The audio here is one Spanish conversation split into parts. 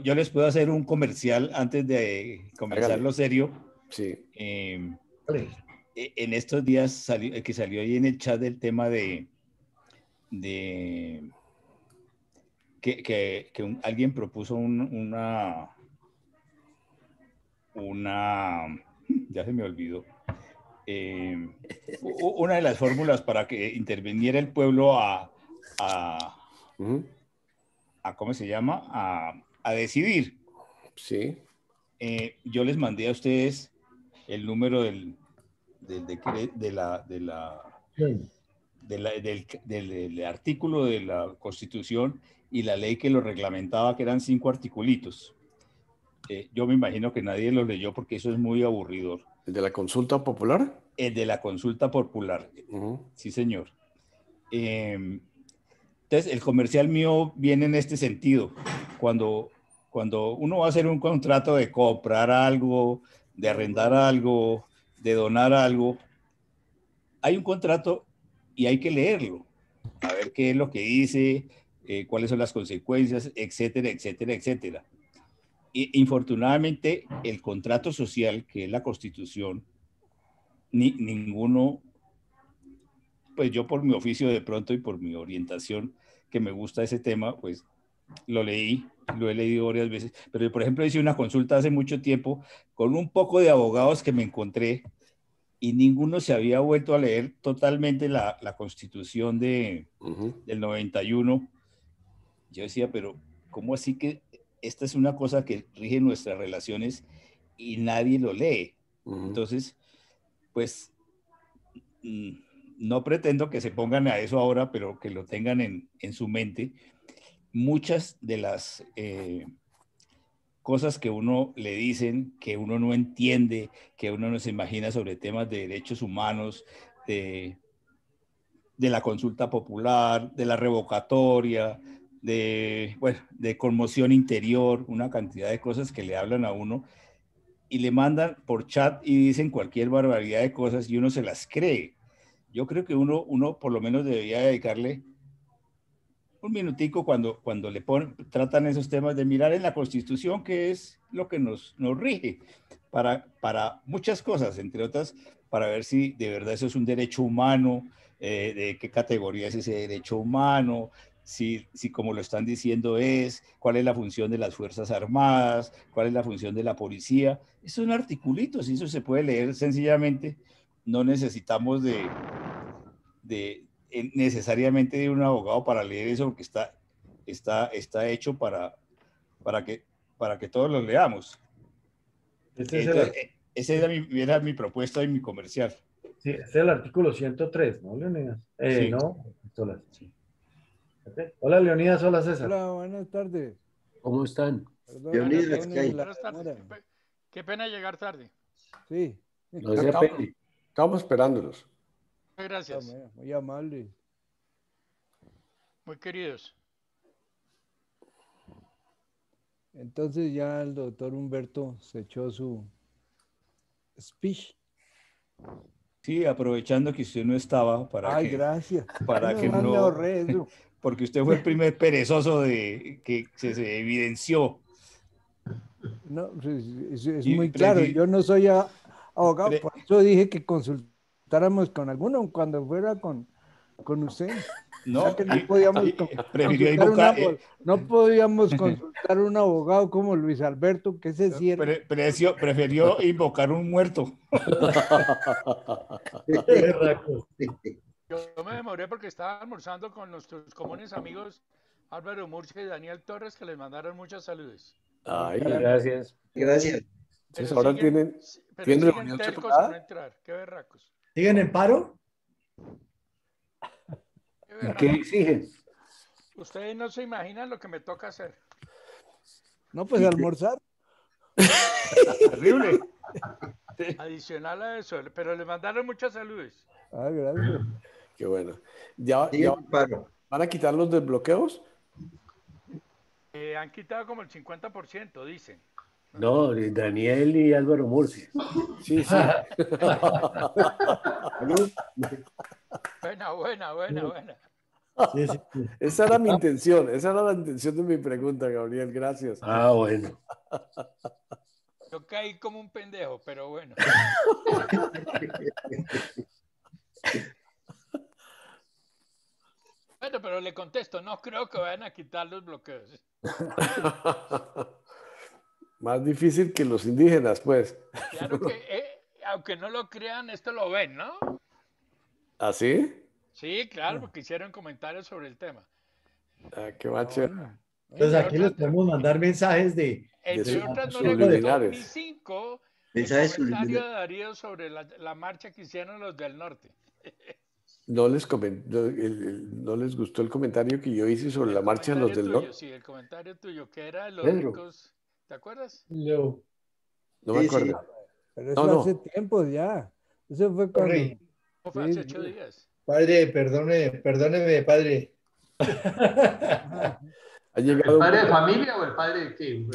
Yo les puedo hacer un comercial antes de comenzar Hágale. lo serio. Sí. Vale. En estos días que salió ahí en el chat el tema de que alguien propuso ya se me olvidó, una de las fórmulas para que interviniera el pueblo Ujú. ¿cómo se llama? A decidir. Sí. Yo les mandé a ustedes el número del artículo de la Constitución y la ley que lo reglamentaba, que eran 5 articulitos. Yo me imagino que nadie lo leyó porque eso es muy aburridor. ¿El de la consulta popular? El de la consulta popular. Uh-huh. Sí, señor. Entonces, el comercial mío viene en este sentido. Cuando uno va a hacer un contrato de comprar algo, de arrendar algo, de donar algo, hay un contrato y hay que leerlo, a ver qué es lo que dice, cuáles son las consecuencias, etcétera, etcétera, etcétera. Infortunadamente, el contrato social, que es la Constitución, ninguno, pues yo por mi oficio de pronto y por mi orientación, que me gusta ese tema, pues lo leí, lo he leído varias veces, pero por ejemplo hice una consulta hace mucho tiempo con un poco de abogados que me encontré y ninguno se había vuelto a leer totalmente la Constitución del 91. Yo decía, pero ¿cómo así que esta es una cosa que rige nuestras relaciones y nadie lo lee? Entonces, pues, no pretendo que se pongan a eso ahora, pero que lo tengan en su mente. Muchas de las cosas que uno le dicen, que uno no entiende, que uno no se imagina sobre temas de derechos humanos, de la consulta popular, de la revocatoria, de conmoción interior, una cantidad de cosas que le hablan a uno y le mandan por chat y dicen cualquier barbaridad de cosas y uno se las cree. Yo creo que uno por lo menos debería dedicarle un minutico cuando tratan esos temas de mirar en la Constitución, que es lo que nos rige para muchas cosas, entre otras, para ver si de verdad eso es un derecho humano, de qué categoría es ese derecho humano, si como lo están diciendo cuál es la función de las Fuerzas Armadas, cuál es la función de la policía. Esos son articulitos y eso se puede leer sencillamente. No necesitamos necesariamente de un abogado para leer eso, porque está hecho para que todos los leamos. Entonces, esa era mi propuesta y mi comercial. Sí, este es el artículo 103, ¿no, Leonidas? Sí. No, Solas. Sí. Okay. Hola, Leonidas, hola, César. Hola, buenas tardes. ¿Cómo están? Perdón, Leonidas, buenas tardes. Qué pena llegar tarde. Sí. No se apene. Estamos esperándolos. Gracias. Muy amable. Muy queridos. Entonces ya el doctor Humberto se echó su speech. Sí, aprovechando que usted no estaba gracias. Para que no me ahorré eso. Porque usted fue el primer perezoso que se evidenció. No, es muy claro. Yo no soy abogado, por eso dije que consultáramos con alguno cuando fuera con usted. No, que no podíamos prefirió invocar. No podíamos consultar un abogado como Luis Alberto, que ese cierre. Prefirió invocar un muerto. Yo me demoré porque estaba almorzando con nuestros comunes amigos Álvaro Murcia y Daniel Torres, que les mandaron muchas saludos. Ay, gracias. Gracias. Entonces ahora tienen reunión tercos a no entrar. Qué berracos. ¿Siguen en paro? ¿Qué exigen? Ustedes no se imaginan lo que me toca hacer. No, pues almorzar. Terrible. Adicional a eso, pero les mandaron muchas saludos. Gracias. Qué bueno. ¿Ya van a quitar los desbloqueos? Han quitado como el 50%, dicen. No, Daniel y Álvaro Murcia. Sí. Buena. Sí, sí, sí. Esa era mi intención, esa era la intención de mi pregunta, Gabriel, gracias. Ah, bueno. Yo caí como un pendejo, pero bueno. Bueno, pero le contesto, no creo que vayan a quitar los bloqueos. Más difícil que los indígenas, pues. Claro que, aunque no lo crean, esto lo ven, ¿no? ¿Así? Sí, claro, porque hicieron comentarios sobre el tema. Ah, qué macho. Entonces aquí les podemos mandar mensajes de Entre otras, no le gustó ni 5 el comentario de Darío sobre la marcha que hicieron los del norte. No les gustó el comentario que yo hice sobre la marcha de los del norte. Sí, el comentario tuyo, que era de los ricos. ¿Te acuerdas? No me acuerdo. Pero eso hace tiempo ya. Eso fue cuando... Fue hace 8 días. Padre, perdóneme, padre. Ha llegado ¿El padre de familia o el padre de qué?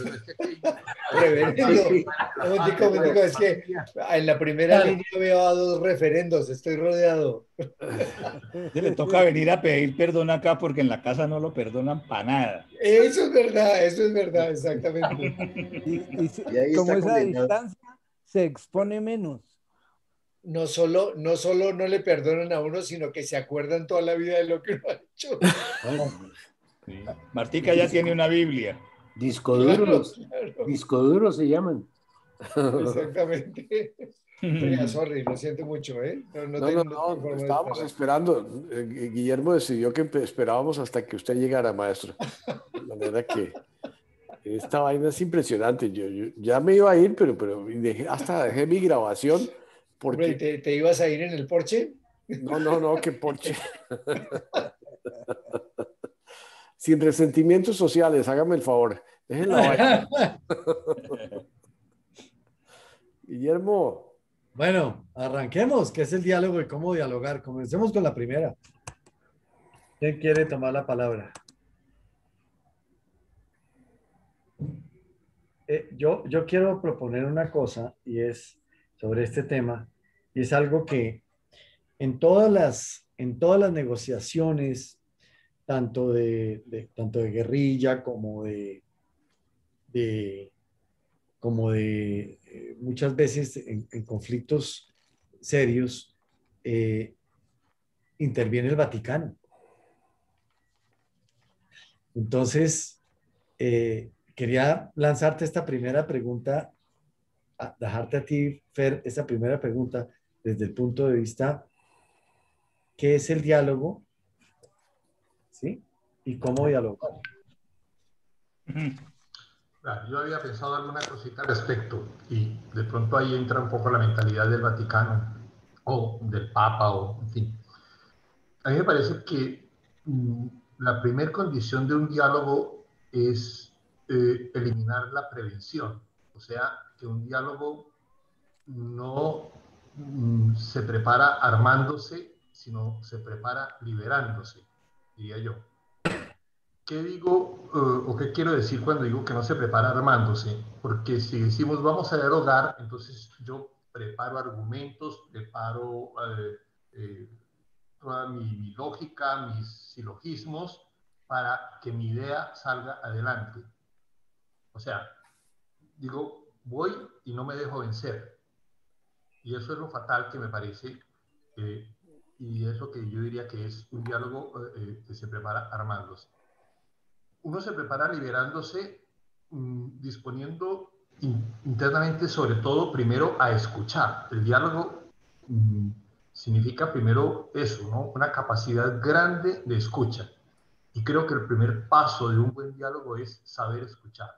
Digo, es que en la primera línea veo a 2 referendos, estoy rodeado. Le toca venir a pedir perdón acá porque en la casa no lo perdonan para nada. Eso es verdad, exactamente. Y como esa distancia se expone menos. No solo no le perdonan a uno, sino que se acuerdan toda la vida de lo que uno ha hecho. Sí. Martica ya tiene una Biblia. Disco duros. Claro. Disco duros se llaman. Exactamente. Oiga, sorry, lo siento mucho, ¿eh? No, estábamos esperando. Guillermo decidió que esperábamos hasta que usted llegara, maestro. De manera que esta vaina es impresionante. Yo ya me iba a ir, pero dejé mi grabación. Porque... ¿Te ibas a ir en el Porsche? No, que Porsche. Sin resentimientos sociales, hágame el favor. Dejen la vaina. Guillermo. Bueno, arranquemos, que es el diálogo y cómo dialogar. Comencemos con la primera. ¿Quién quiere tomar la palabra? Yo quiero proponer una cosa y es sobre este tema, y es algo que en todas las negociaciones, tanto de guerrilla como de muchas veces en conflictos serios, interviene el Vaticano. Entonces, quería lanzarte esta primera pregunta, dejarte a ti, Fer, esta primera pregunta desde el punto de vista, ¿qué es el diálogo? ¿Sí? ¿Y cómo dialogar? Yo había pensado alguna cosita al respecto y de pronto ahí entra un poco la mentalidad del Vaticano o del Papa o en fin. A mí me parece que la primera condición de un diálogo es eliminar la prevención, o sea, que un diálogo no se prepara armándose, sino se prepara liberándose, diría yo. ¿Qué digo o qué quiero decir cuando digo que no se prepara armándose? Porque si decimos vamos a dialogar, entonces yo preparo argumentos, preparo toda mi lógica, mis silogismos para que mi idea salga adelante. O sea, digo, voy y no me dejo vencer. Y eso es lo fatal que me parece, y es lo que yo diría que es un diálogo que se prepara armándose. Uno se prepara liberándose, disponiendo internamente, sobre todo, primero a escuchar. El diálogo significa primero eso, ¿no? Una capacidad grande de escucha. Y creo que el primer paso de un buen diálogo es saber escuchar.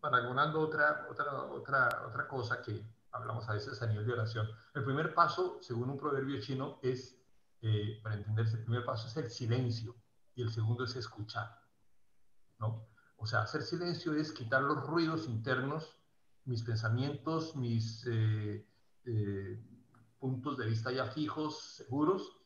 Paragonando otra cosa que hablamos a veces a nivel de oración. El primer paso, según un proverbio chino, es, para entenderse, el primer paso es el silencio y el segundo es escuchar, ¿no? O sea, hacer silencio es quitar los ruidos internos, mis pensamientos, mis puntos de vista ya fijos, seguros,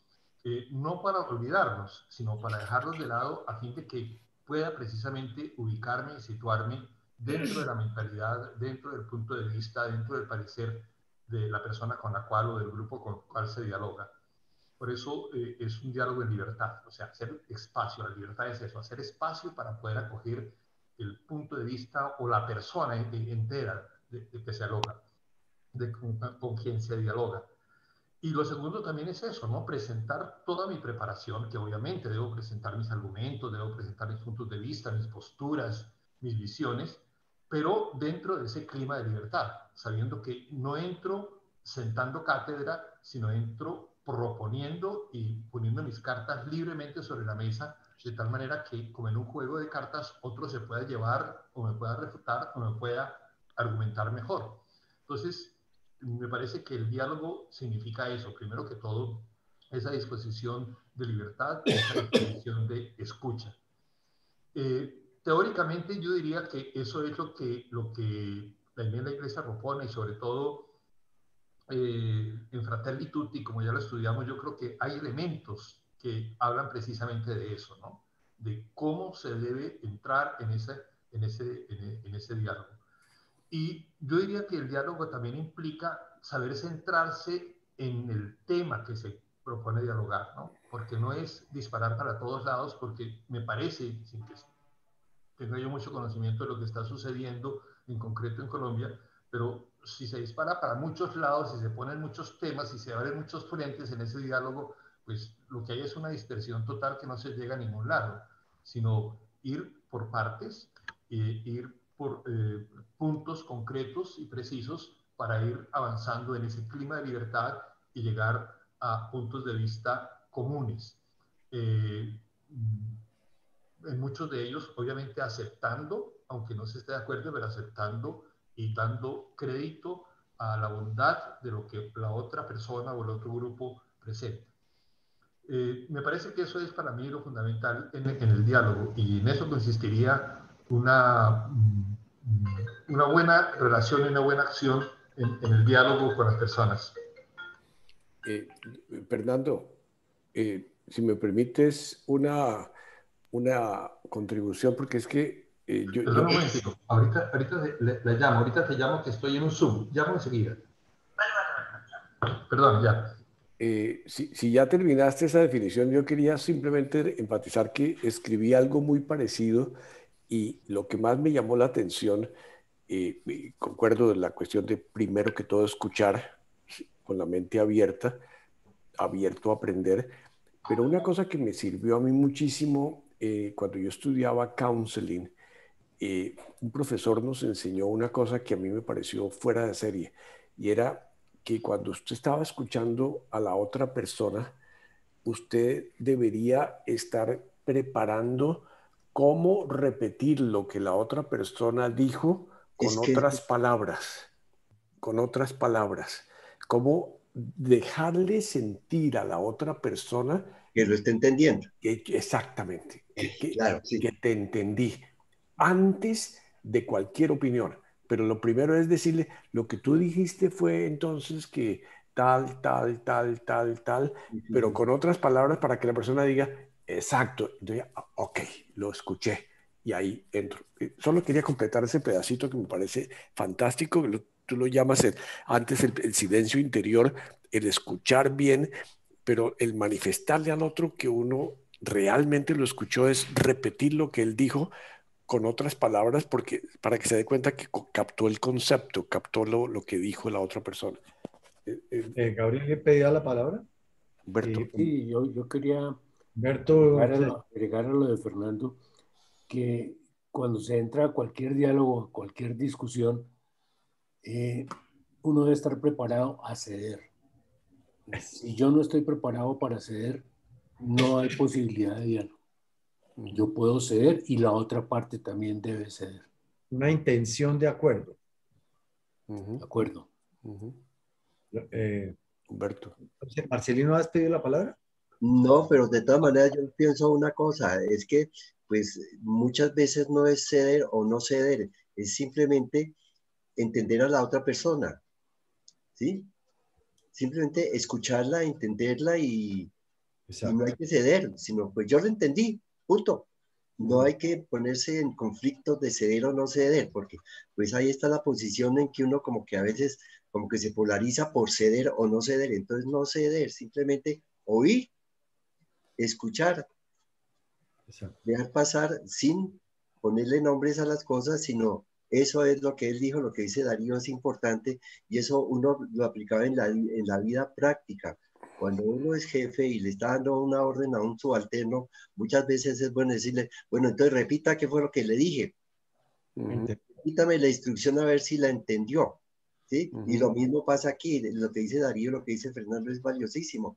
no para olvidarlos, sino para dejarlos de lado a fin de que pueda precisamente ubicarme y situarme dentro de la mentalidad, dentro del punto de vista, dentro del parecer de la persona con la cual o del grupo con el cual se dialoga. Por eso es un diálogo en libertad, o sea, hacer espacio. La libertad es eso, hacer espacio para poder acoger el punto de vista o la persona entera de que se dialoga, con quien se dialoga. Y lo segundo también es eso, ¿no? Presentar toda mi preparación, que obviamente debo presentar mis argumentos, debo presentar mis puntos de vista, mis posturas, mis visiones, pero dentro de ese clima de libertad, sabiendo que no entro sentando cátedra, sino entro proponiendo y poniendo mis cartas libremente sobre la mesa, de tal manera que, como en un juego de cartas, otro se pueda llevar o me pueda refutar o me pueda argumentar mejor. Entonces, me parece que el diálogo significa eso, primero que todo, esa disposición de libertad, esa disposición de escucha. Teóricamente yo diría que eso es lo que la enmienda Iglesia propone, y sobre todo en Fratelli Tutti, como ya lo estudiamos, yo creo que hay elementos que hablan precisamente de eso, ¿no? De cómo se debe entrar en ese diálogo. Y yo diría que el diálogo también implica saber centrarse en el tema que se propone dialogar, ¿no? Porque no es disparar para todos lados, porque me parece, sin que tenga yo mucho conocimiento de lo que está sucediendo en concreto en Colombia, pero si se dispara para muchos lados, si se ponen muchos temas, si se abren muchos frentes en ese diálogo, pues lo que hay es una dispersión total que no se llega a ningún lado, sino ir por partes, ir por puntos concretos y precisos para ir avanzando en ese clima de libertad y llegar a puntos de vista comunes. En muchos de ellos, obviamente, aceptando, aunque no se esté de acuerdo, pero aceptando y dando crédito a la bondad de lo que la otra persona o el otro grupo presenta. Me parece que eso es para mí lo fundamental en el diálogo, y en eso consistiría una buena relación y una buena acción en el diálogo con las personas. Fernando, si me permites una contribución, porque es que Perdón un momentito, ahorita la llamo, ahorita te llamo, que estoy en un Zoom, llamo enseguida. Perdón, ya. Si ya terminaste esa definición, yo quería simplemente enfatizar que escribí algo muy parecido, y lo que más me llamó la atención, concuerdo en la cuestión de primero que todo escuchar con la mente abierta, abierto a aprender, pero una cosa que me sirvió a mí muchísimo cuando yo estudiaba counseling, un profesor nos enseñó una cosa que a mí me pareció fuera de serie, y era que cuando usted estaba escuchando a la otra persona, usted debería estar preparando cómo repetir lo que la otra persona dijo con otras palabras, cómo dejarle sentir a la otra persona que lo esté entendiendo. Exactamente, Claro, sí. que te entendí antes de cualquier opinión. Pero lo primero es decirle, lo que tú dijiste fue entonces que tal, pero con otras palabras para que la persona diga, exacto. Entonces, ok, lo escuché y ahí entro. Solo quería completar ese pedacito que me parece fantástico. Tú lo llamas antes el silencio interior, el escuchar bien, pero el manifestarle al otro que uno realmente lo escuchó es repetir lo que él dijo con otras palabras, porque para que se dé cuenta que captó el concepto, captó lo que dijo la otra persona. Gabriel, ¿le pedía la palabra? Humberto. Sí, yo quería Humberto, agregar a lo de Fernando, que cuando se entra a cualquier diálogo, cualquier discusión, uno debe estar preparado a ceder. Si yo no estoy preparado para ceder, no hay posibilidad de diálogo. Yo puedo ceder y la otra parte también debe ceder. Una intención de acuerdo. De acuerdo. Humberto. Marcelino, ¿has pedido la palabra? No, pero de todas maneras yo pienso una cosa, es que pues muchas veces no es ceder o no ceder, es simplemente entender a la otra persona, ¿sí? Simplemente escucharla, entenderla y no hay que ceder, sino pues yo lo entendí, punto. No hay que ponerse en conflictos de ceder o no ceder, porque pues ahí está la posición en que uno como que a veces como que se polariza por ceder o no ceder. Entonces no ceder, simplemente oír, escuchar, dejar pasar sin ponerle nombres a las cosas, sino eso es lo que él dijo, lo que dice Darío es importante, y eso uno lo aplicaba en la vida práctica. Cuando uno es jefe y le está dando una orden a un subalterno, muchas veces es bueno decirle, bueno, entonces repita qué fue lo que le dije. Repítame la instrucción a ver si la entendió. ¿Sí? Y lo mismo pasa aquí, lo que dice Darío, lo que dice Fernando es valiosísimo.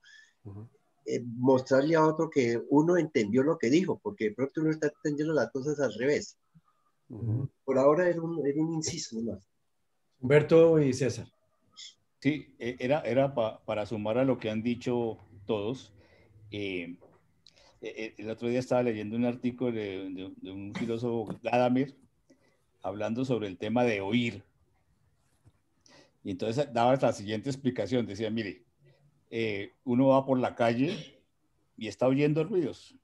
Mostrarle a otro que uno entendió lo que dijo, porque de pronto uno está entendiendo las cosas al revés. Por ahora era un inciso más. Humberto y César. Sí, era para sumar a lo que han dicho todos. El otro día estaba leyendo un artículo de un filósofo, Gadamer, hablando sobre el tema de oír. Y entonces daba la siguiente explicación. Decía, mire, uno va por la calle y está oyendo ruidos.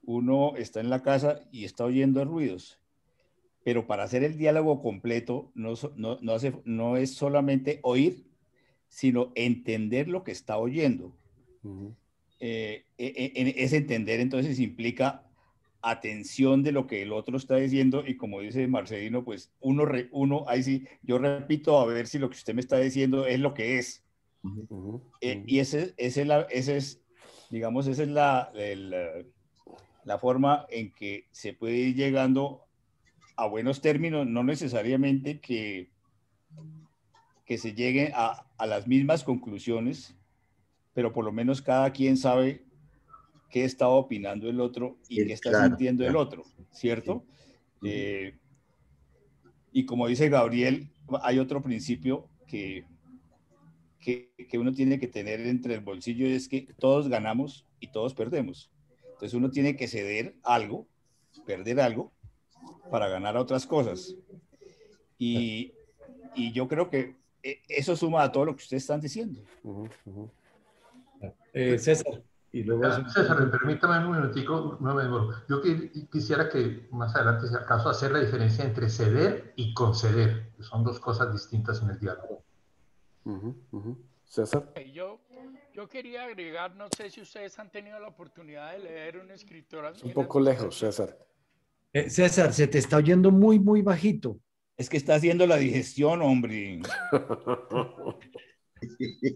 Uno está en la casa y está oyendo ruidos. Pero para hacer el diálogo completo no es solamente oír, sino entender lo que está oyendo. Ese entender entonces implica atención de lo que el otro está diciendo, y como dice Marcelino, pues uno ahí sí, yo repito a ver si lo que usted me está diciendo es lo que es. Y ese es, digamos, esa es la forma en que se puede ir llegando a buenos términos, no necesariamente que se llegue a las mismas conclusiones, pero por lo menos cada quien sabe qué está opinando el otro y qué está sintiendo el otro, ¿cierto? Sí. Y como dice Gabriel, hay otro principio que uno tiene que tener entre el bolsillo, y es que todos ganamos y todos perdemos. Entonces uno tiene que ceder algo, perder algo, para ganar otras cosas. Y yo creo que eso suma a todo lo que ustedes están diciendo. César. Y luego César, permítame un minutico, no me demoro. Yo quisiera que más adelante, si acaso, hacer la diferencia entre ceder y conceder, que son dos cosas distintas en el diálogo. César. Yo quería agregar, no sé si ustedes han tenido la oportunidad de leer un escritor. Es un poco lejos, César. César, se te está oyendo muy, muy bajito. Es que está haciendo la digestión, hombre.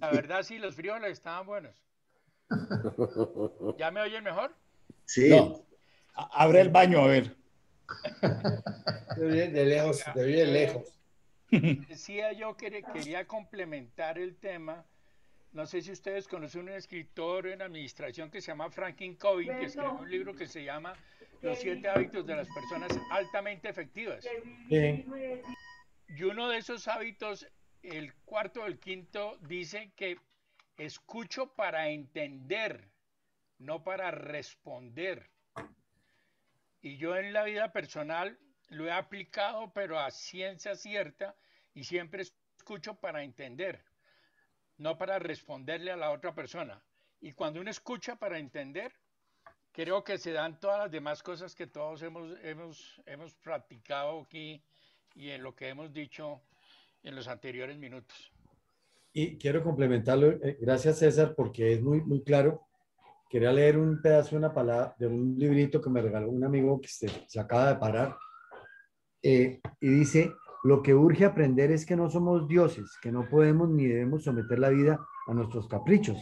La verdad, sí, los frijoles estaban buenos. ¿Ya me oyen mejor? Sí. No. Abre el baño, a ver. De lejos, de bien lejos. Decía yo que quería complementar el tema. No sé si ustedes conocen un escritor en administración que se llama Franklin Covey, que escribió un libro que se llama Los 7 hábitos de las personas altamente efectivas. Y uno de esos hábitos, el cuarto o el quinto, dice que escucho para entender, no para responder. Y yo en la vida personal lo he aplicado, pero a ciencia cierta, y siempre escucho para entender, no para responderle a la otra persona. Y cuando uno escucha para entender, creo que se dan todas las demás cosas que todos hemos practicado aquí y en lo que hemos dicho en los anteriores minutos. Y quiero complementarlo, gracias César, porque es muy, muy claro. Quería leer un pedazo de una palabra, de un librito que me regaló un amigo que se acaba de parar, y dice, lo que urge aprender es que no somos dioses, que no podemos ni debemos someter la vida a nuestros caprichos,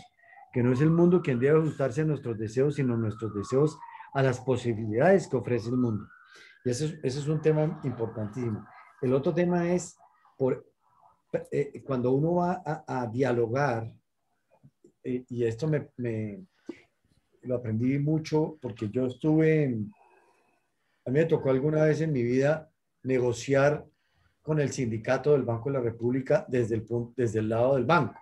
que no es el mundo quien debe ajustarse a nuestros deseos, sino nuestros deseos a las posibilidades que ofrece el mundo. Y ese es un tema importantísimo. El otro tema es, cuando uno va a dialogar, y esto lo aprendí mucho porque yo a mí me tocó alguna vez en mi vida negociar con el sindicato del Banco de la República desde el lado del banco.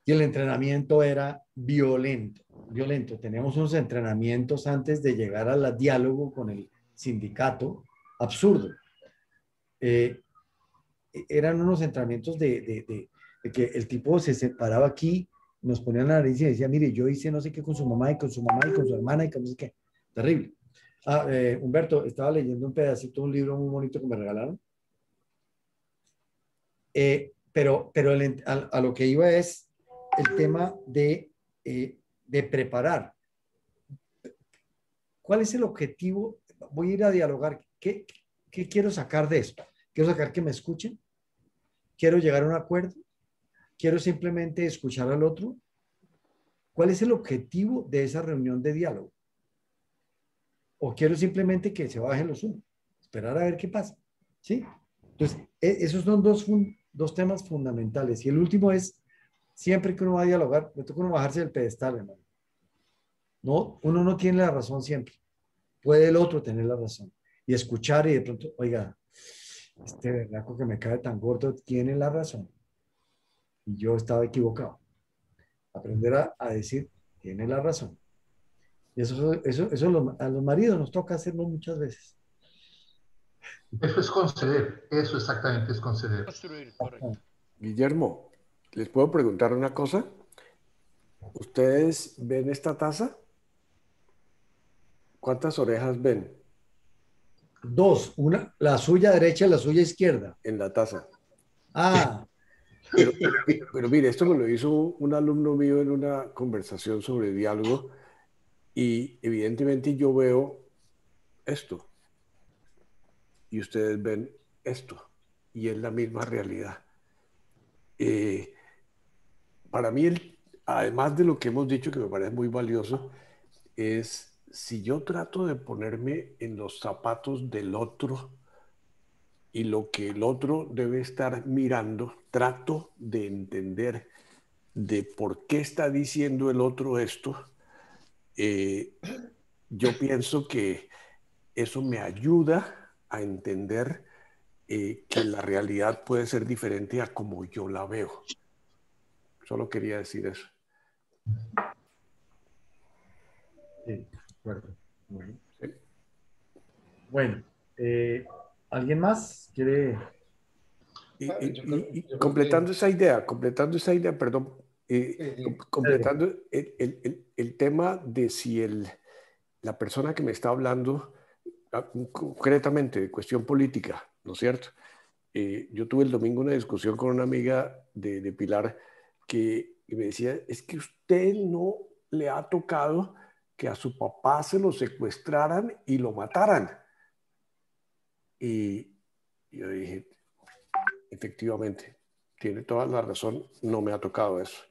Y el entrenamiento era violento. Teníamos unos entrenamientos antes de llegar al diálogo con el sindicato, absurdo. Eran unos entrenamientos de que el tipo se separaba aquí, nos ponía la nariz y decía, mire, yo hice no sé qué con su mamá y con su hermana y con no sé qué. Terrible. Humberto, estaba leyendo un pedacito de un libro muy bonito que me regalaron. Pero a lo que iba es el tema de preparar. ¿Cuál es el objetivo? Voy a ir a dialogar. ¿Qué quiero sacar de esto? ¿Quiero sacar que me escuchen? ¿Quiero llegar a un acuerdo? ¿Quiero simplemente escuchar al otro? ¿Cuál es el objetivo de esa reunión de diálogo? ¿O quiero simplemente que se bajen los humos? Esperar a ver qué pasa. ¿Sí? Entonces, esos son dos temas fundamentales. Y el último es, siempre que uno va a dialogar, le toca uno bajarse del pedestal, hermano. No, uno no tiene la razón siempre. Puede el otro tener la razón. Y escuchar y de pronto, oiga, este verdaco que me cae tan gordo tiene la razón. Y yo estaba equivocado. Aprender a decir, tiene la razón. Y eso a los maridos nos toca hacerlo muchas veces. Eso es conceder, eso exactamente es conceder. Guillermo, ¿les puedo preguntar una cosa? ¿Ustedes ven esta taza? ¿Cuántas orejas ven? Dos, una, la suya derecha y la suya izquierda. En la taza. Ah. Pero mire, esto me lo hizo un alumno mío en una conversación sobre diálogo y evidentemente yo veo esto y ustedes ven esto y es la misma realidad. Para mí, además de lo que hemos dicho que me parece muy valioso, es si yo trato de ponerme en los zapatos del otro y lo que el otro debe estar mirando, trato de entender de por qué está diciendo el otro esto, yo pienso que eso me ayuda a entender que la realidad puede ser diferente a como yo la veo. Solo quería decir eso. Sí, bueno. Bueno, ¿alguien más quiere? Completando esa idea, perdón, completando el tema de si la persona que me está hablando, concretamente de cuestión política, ¿no es cierto? Yo tuve el domingo una discusión con una amiga de Pilar que me decía, es que usted no le ha tocado que a su papá se lo secuestraran y lo mataran. Y yo dije, efectivamente, tiene toda la razón, no me ha tocado eso.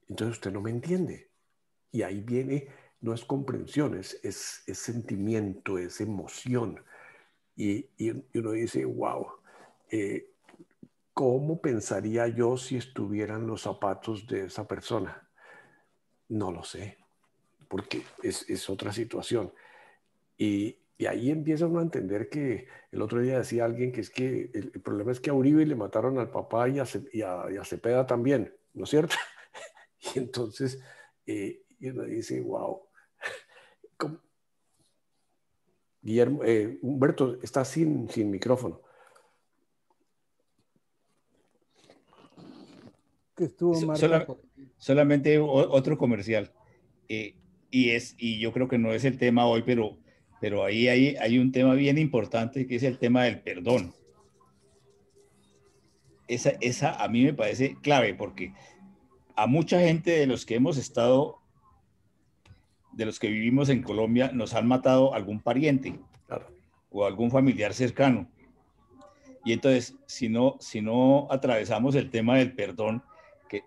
Entonces usted no me entiende. Y ahí viene, no es comprensión, es sentimiento, es emoción. Y uno dice, wow, ¿cómo pensaría yo si estuviera en los zapatos de esa persona? No lo sé, porque es otra situación. Y ahí empieza uno a entender que el otro día decía alguien que es que el problema es que a Uribe le mataron al papá y a Cepeda también, ¿no es cierto? Y entonces, y uno dice, wow. Guillermo, Humberto, está sin micrófono. Que estuvo solamente otro comercial. Y yo creo que no es el tema hoy, pero ahí hay un tema bien importante que es el tema del perdón. Esa a mí me parece clave porque a mucha gente de los que hemos estado, de los que vivimos en Colombia, nos han matado algún pariente, claro, o algún familiar cercano. Y entonces, si no atravesamos el tema del perdón, que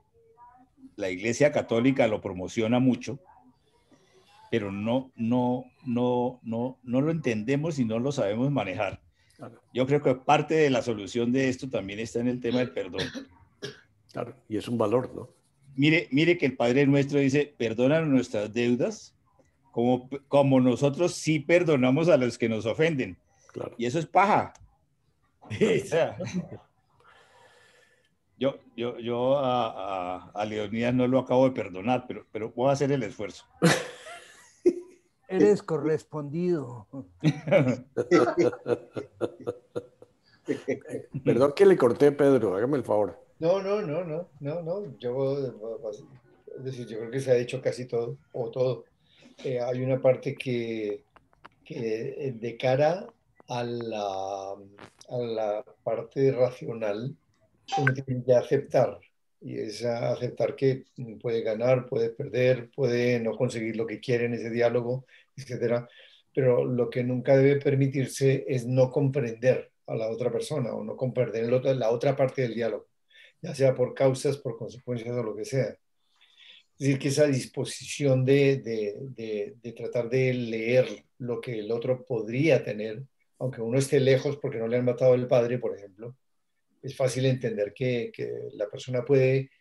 la Iglesia Católica lo promociona mucho, pero no lo entendemos y no lo sabemos manejar. Claro. Yo creo que parte de la solución de esto también está en el tema del perdón. Claro, y es un valor, ¿no? Mire que el Padre Nuestro dice, perdónanos nuestras deudas, como nosotros sí perdonamos a los que nos ofenden. Claro. Y eso es paja. O sea, yo a Leonidas no lo acabo de perdonar, pero voy a hacer el esfuerzo. Eres correspondido. Perdón que le corté, Pedro, hágame el favor. No. Es decir, yo creo que se ha dicho casi todo, o todo. Hay una parte que de cara a la parte racional, uno tiene que aceptar. Y es aceptar que puede ganar, puede perder, puede no conseguir lo que quiere en ese diálogo, etcétera. Pero lo que nunca debe permitirse es no comprender a la otra persona o no comprender la otra parte del diálogo, ya sea por causas, por consecuencias o lo que sea. Es decir, que esa disposición de tratar de leer lo que el otro podría tener, aunque uno esté lejos porque no le han matado el padre, por ejemplo, es fácil entender que la persona puede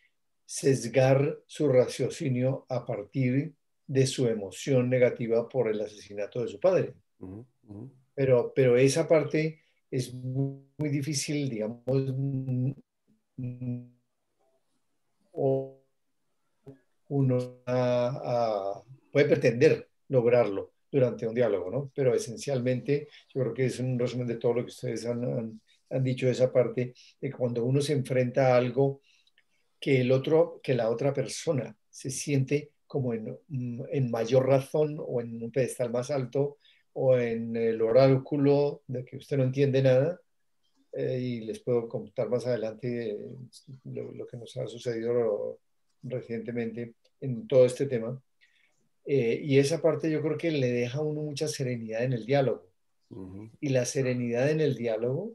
sesgar su raciocinio a partir de su emoción negativa por el asesinato de su padre. Pero esa parte es muy difícil, digamos, o uno puede pretender lograrlo durante un diálogo, ¿no? Pero esencialmente yo creo que es un resumen de todo lo que ustedes han dicho de esa parte, de cuando uno se enfrenta a algo que la otra persona se siente como en mayor razón o en un pedestal más alto o en el oráculo de que usted no entiende nada, y les puedo contar más adelante lo que nos ha sucedido recientemente en todo este tema. Y esa parte yo creo que le deja a uno mucha serenidad en el diálogo. Y la serenidad en el diálogo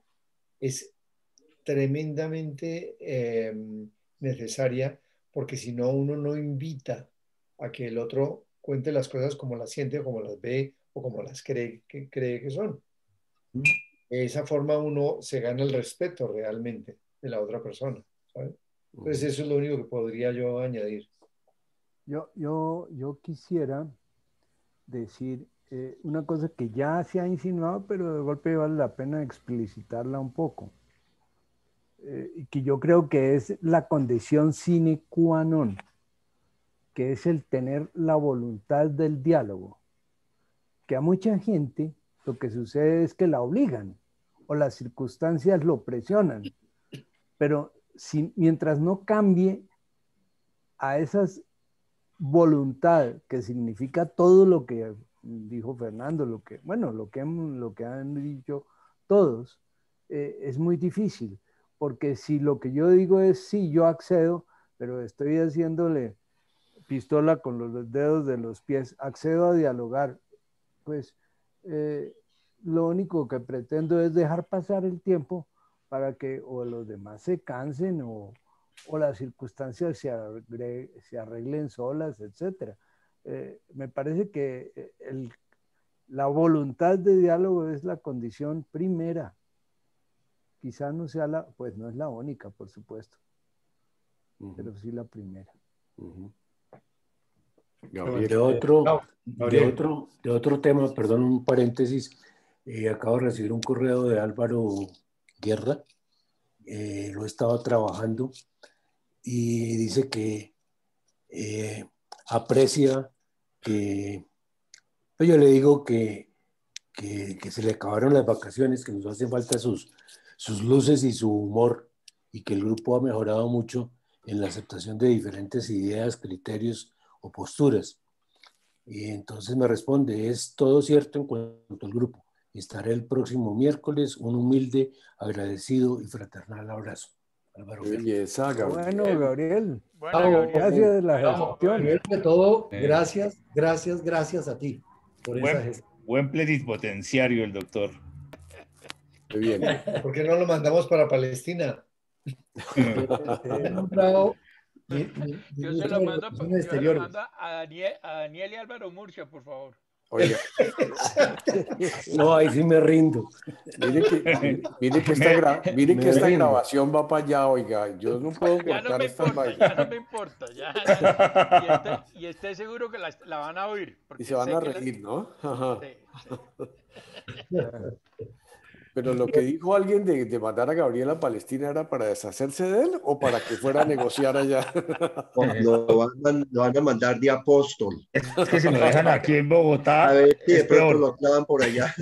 es tremendamente necesaria, porque si no, uno no invita a que el otro cuente las cosas como las siente o como las ve o como las cree que son. De esa forma uno se gana el respeto realmente de la otra persona, ¿sabes? Entonces eso es lo único que podría yo añadir. Yo quisiera decir una cosa que ya se ha insinuado, pero de golpe vale la pena explicitarla un poco. Y que yo creo que es la condición sine qua non, que es el tener la voluntad del diálogo. Que a mucha gente lo que sucede es que la obligan o las circunstancias lo presionan, pero mientras no cambie a esas voluntad, que significa todo lo que dijo Fernando, lo que han dicho todos, es muy difícil, porque si lo que yo digo es sí, yo accedo, pero estoy haciéndole pistola con los dedos de los pies, accedo a dialogar, pues lo único que pretendo es dejar pasar el tiempo para que o los demás se cansen o las circunstancias se arreglen solas, etc. Me parece que la voluntad de diálogo es la condición primera. Quizá no sea pues no es la única, por supuesto, pero sí la primera. De otro tema, perdón, un paréntesis, acabo de recibir un correo de Álvaro Guerra, lo he estado trabajando y dice que aprecia que, pues yo le digo que se le acabaron las vacaciones, que nos hacen falta sus luces y su humor, y que el grupo ha mejorado mucho en la aceptación de diferentes ideas, criterios o posturas. Y entonces me responde, es todo cierto en cuanto al grupo. Estaré el próximo miércoles, un humilde, agradecido y fraternal abrazo. Álvaro Belleza, Gabriel. Bueno, Gabriel. Gracias de la gestión. Primero de todo, gracias a ti por esa gestión. Buen plenipotenciario el doctor. Muy bien. ¿Por qué no lo mandamos para Palestina? He nombrado yo se lo mando a Daniel y Álvaro Murcia, por favor. Oiga. No, ahí sí me rindo. Mire que esta grabación va para allá, oiga. Yo no puedo cortar esta vaina. Ya no me importa. Ya. Y esté seguro que la van a oír. Y se van a reír, ¿no? Ajá. Sí. Pero lo que dijo alguien de mandar a Gabriel a Palestina, ¿era para deshacerse de él o para que fuera a negociar allá? Lo van a mandar de apóstol. Es que si lo dejan aquí en Bogotá, a ver si es de pronto peor. lo clavan por allá.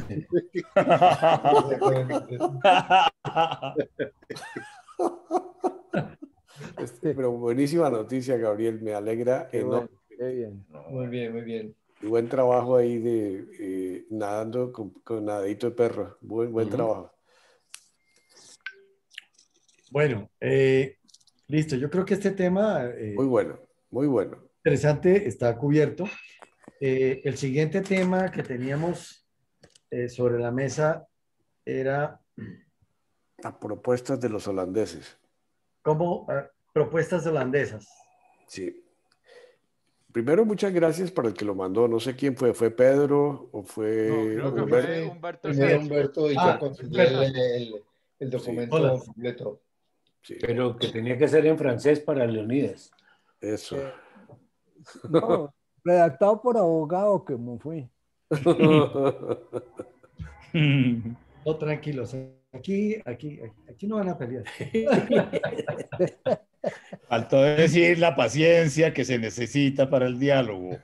Pero buenísima noticia, Gabriel. Me alegra enorme. Qué bien. Muy bien, muy bien. Y buen trabajo ahí de nadando con nadadito de perro. Buen trabajo. Bueno, listo. Yo creo que este tema Muy bueno, muy bueno. interesante está cubierto. El siguiente tema que teníamos sobre la mesa era A propuestas de los holandeses. cómo propuestas holandesas. Sí. Primero, muchas gracias para el que lo mandó. No sé quién fue. ¿Fue Pedro o No, fue creo que Humberto? fue Humberto Fue Sergio. Humberto y yo conseguí el documento Hola. completo. Sí, Pero que tenía que ser en francés para Leonidas. eso. No, redactado por abogado que me fui. No, tranquilos. Aquí no van a pelear. Faltó decir la paciencia que se necesita para el diálogo.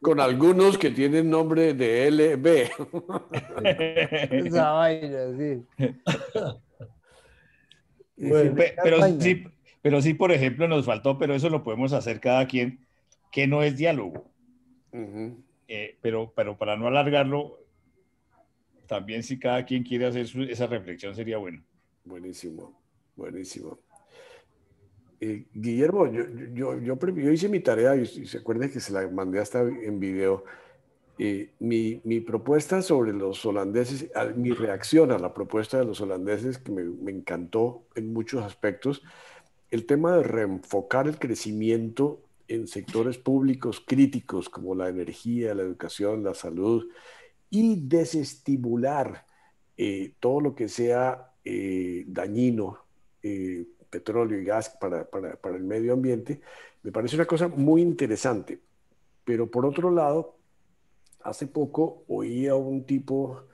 con algunos que tienen nombre de LB. Esa vaina, sí. Y Bueno, sin echar Pero vaina. sí, pero sí, por ejemplo, nos faltó, pero eso lo podemos hacer cada quien, que no es diálogo. Ujú. Pero para no alargarlo, también si cada quien quiere hacer esa reflexión sería bueno. Buenísimo, buenísimo. Guillermo, yo hice mi tarea y se acuerda que se la mandé hasta en video. Mi propuesta sobre los holandeses, mi reacción a la propuesta de los holandeses, que me encantó en muchos aspectos, el tema de reenfocar el crecimiento en sectores públicos críticos como la energía, la educación, la salud, y desestimular todo lo que sea dañino, petróleo y gas para el medio ambiente, me parece una cosa muy interesante. Pero por otro lado, hace poco oí a un tipo,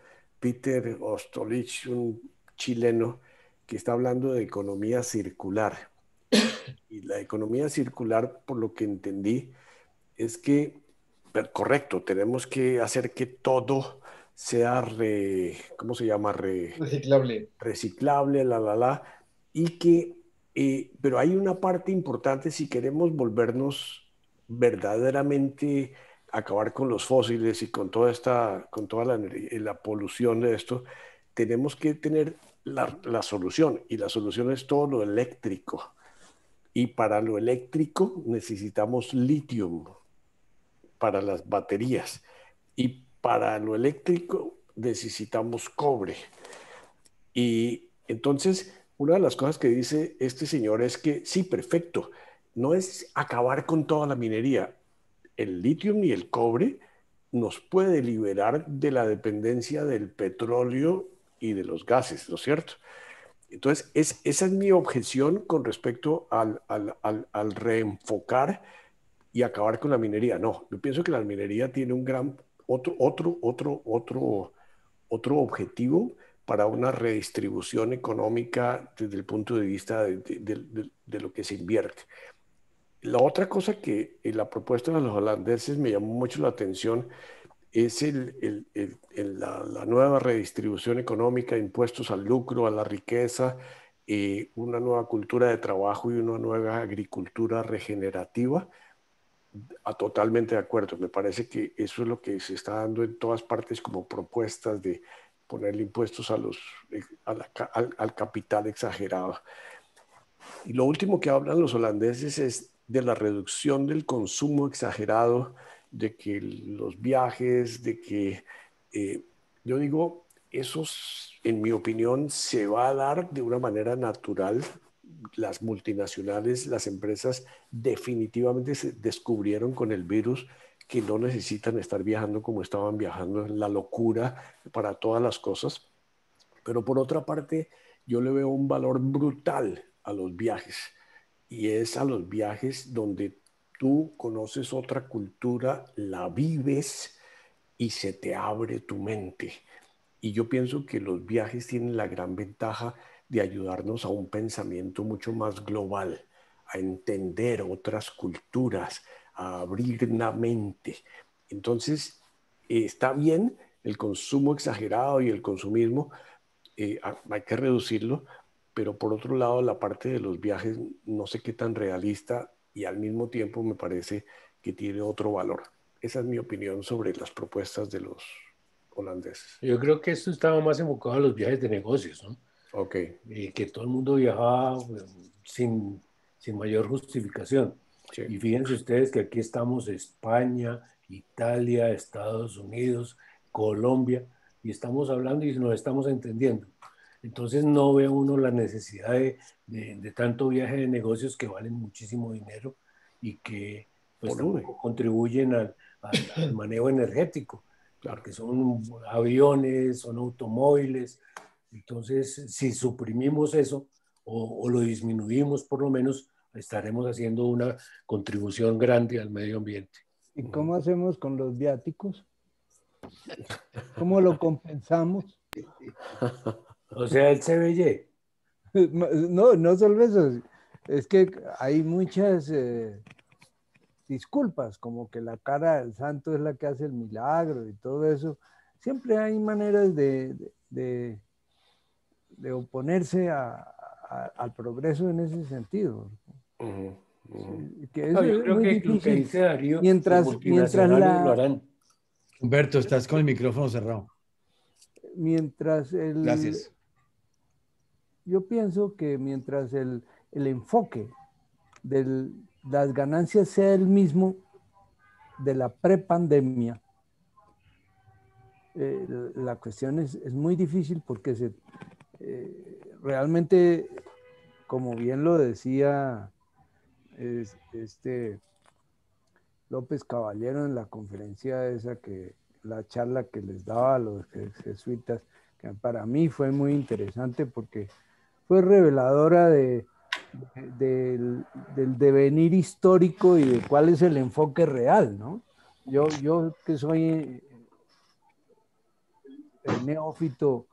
Peter Ostolich, un chileno, que está hablando de economía circular. Y la economía circular, por lo que entendí, es que, correcto, tenemos que hacer que todo sea, ¿cómo se llama? Reciclable. Reciclable, y que, pero hay una parte importante si queremos volvernos verdaderamente acabar con los fósiles y con toda la polución de esto, tenemos que tener la solución, y la solución es todo lo eléctrico. Y para lo eléctrico necesitamos litio para las baterías. Y para lo eléctrico necesitamos cobre. Y entonces, una de las cosas que dice este señor es que sí, perfecto, no es acabar con toda la minería. El litio y el cobre nos puede liberar de la dependencia del petróleo y de los gases, ¿no es cierto? Entonces, esa es mi objeción con respecto al reenfocar y acabar con la minería. No, yo pienso que la minería tiene un gran otro objetivo para una redistribución económica desde el punto de vista de lo que se invierte. La otra cosa que en la propuesta de los holandeses me llamó mucho la atención es la nueva redistribución económica, impuestos al lucro, a la riqueza, una nueva cultura de trabajo y una nueva agricultura regenerativa. Totalmente de acuerdo. Me parece que eso es lo que se está dando en todas partes como propuestas de ponerle impuestos al capital exagerado. Y lo último que hablan los holandeses es de la reducción del consumo exagerado, de que los viajes, de que yo digo, esos, en mi opinión, se va a dar de una manera natural. Las multinacionales, las empresas definitivamente se descubrieron con el virus que no necesitan estar viajando como estaban viajando, en la locura para todas las cosas. Pero por otra parte, yo le veo un valor brutal a los viajes, y es a los viajes donde tú conoces otra cultura, la vives y se te abre tu mente. Y yo pienso que los viajes tienen la gran ventaja de ayudarnos a un pensamiento mucho más global, a entender otras culturas, a abrir la mente. Entonces, está bien el consumo exagerado y el consumismo, hay que reducirlo, pero por otro lado, la parte de los viajes no sé qué tan realista, y al mismo tiempo me parece que tiene otro valor. Esa es mi opinión sobre las propuestas de los holandeses. Yo creo que esto estaba más enfocado a los viajes de negocios, ¿no? Okay. Que todo el mundo viajaba sin mayor justificación. Sí. Y fíjense ustedes que aquí estamos España, Italia, Estados Unidos, Colombia, y estamos hablando y nos estamos entendiendo. Entonces no ve uno la necesidad de tanto viaje de negocios que valen muchísimo dinero y que pues tampoco contribuyen al manejo energético, Claro. porque son aviones, son automóviles. Entonces, si suprimimos eso o lo disminuimos por lo menos, estaremos haciendo una contribución grande al medio ambiente. ¿Y cómo hacemos con los viáticos? ¿Cómo lo compensamos? O sea, el CBY. No, no solo eso. Es que hay muchas disculpas, como que la cara del santo es la que hace el milagro y todo eso. Siempre hay maneras de oponerse al progreso en ese sentido. Que eso yo creo es muy que difícil. lo que dice Darío, mientras lo harán. Humberto, estás con el micrófono cerrado. Mientras Gracias. Yo pienso que mientras el enfoque de las ganancias sea el mismo de la prepandemia, la cuestión es muy difícil porque realmente, como bien lo decía López Caballero en la conferencia esa, la charla que les daba a los jesuitas, que para mí fue muy interesante porque fue reveladora del devenir histórico y de cuál es el enfoque real, ¿no? Yo que soy neófito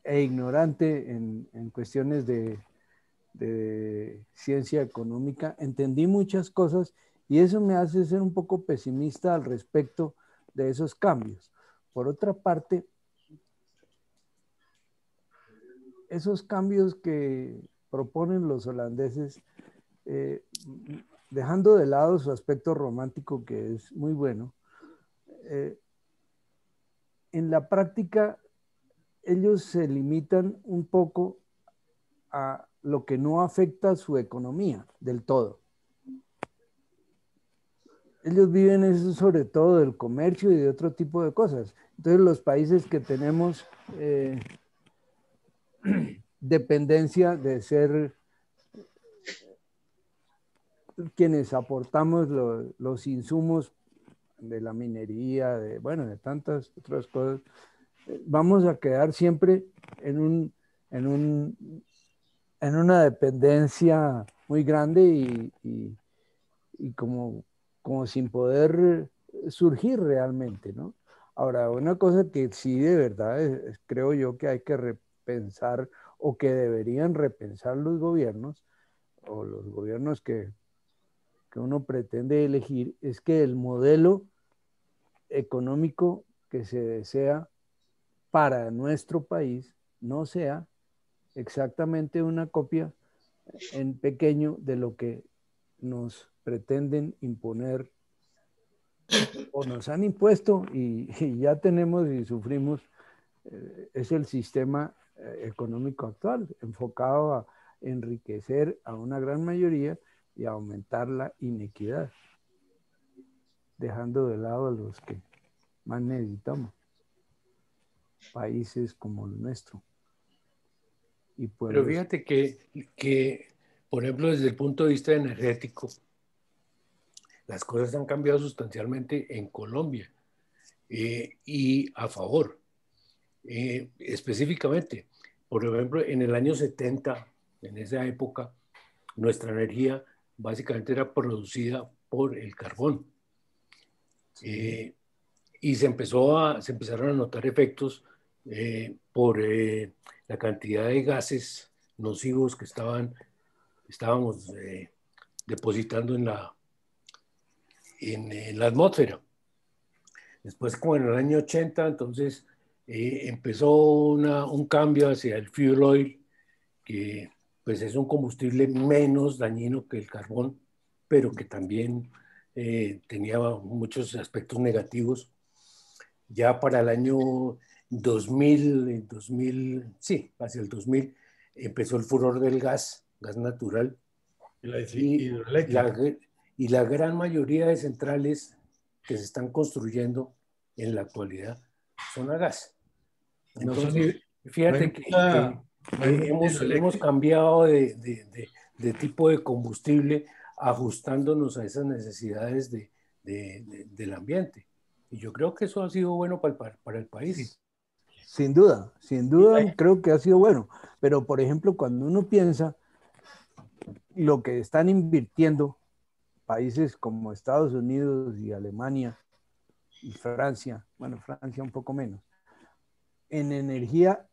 e ignorante en cuestiones de ciencia económica, entendí muchas cosas y eso me hace ser un poco pesimista al respecto de esos cambios. Por otra parte, esos cambios que proponen los holandeses, dejando de lado su aspecto romántico, que es muy bueno, en la práctica ellos se limitan un poco a lo que no afecta a su economía del todo. Ellos viven eso sobre todo del comercio y de otro tipo de cosas. Entonces los países que tenemos dependencia de ser quienes aportamos los insumos de la minería, de tantas otras cosas, vamos a quedar siempre en una dependencia muy grande y como sin poder surgir realmente, ¿no? Ahora, una cosa que sí de verdad creo yo que hay que repensar o que deberían repensar los gobiernos o los gobiernos que uno pretende elegir es que el modelo económico que se desea para nuestro país no sea exactamente una copia en pequeño de lo que nos pretenden imponer o nos han impuesto y ya tenemos y sufrimos, es el sistema económico actual, enfocado a enriquecer a una gran mayoría y a aumentar la inequidad, dejando de lado a los que más necesitamos, países como el nuestro. Y pero fíjate que, por ejemplo, desde el punto de vista energético, las cosas han cambiado sustancialmente en Colombia y a favor. Específicamente, por ejemplo, en el año 70, en esa época, nuestra energía básicamente era producida por el carbón. Sí. Y se empezaron a notar efectos por la cantidad de gases nocivos que estábamos depositando en la atmósfera. Después, como en el año 80, entonces empezó un cambio hacia el fuel oil, que pues es un combustible menos dañino que el carbón, pero que también tenía muchos aspectos negativos. Ya para el año sí, hacia el 2000, empezó el furor del gas natural. Y la gran mayoría de centrales que se están construyendo en la actualidad son a gas. Entonces, fíjate que hemos cambiado de tipo de combustible ajustándonos a esas necesidades del ambiente. Y yo creo que eso ha sido bueno para el país. Sin duda creo que ha sido bueno. Pero, por ejemplo, cuando uno piensa lo que están invirtiendo países como Estados Unidos y Alemania y Francia, bueno, Francia un poco menos, en energía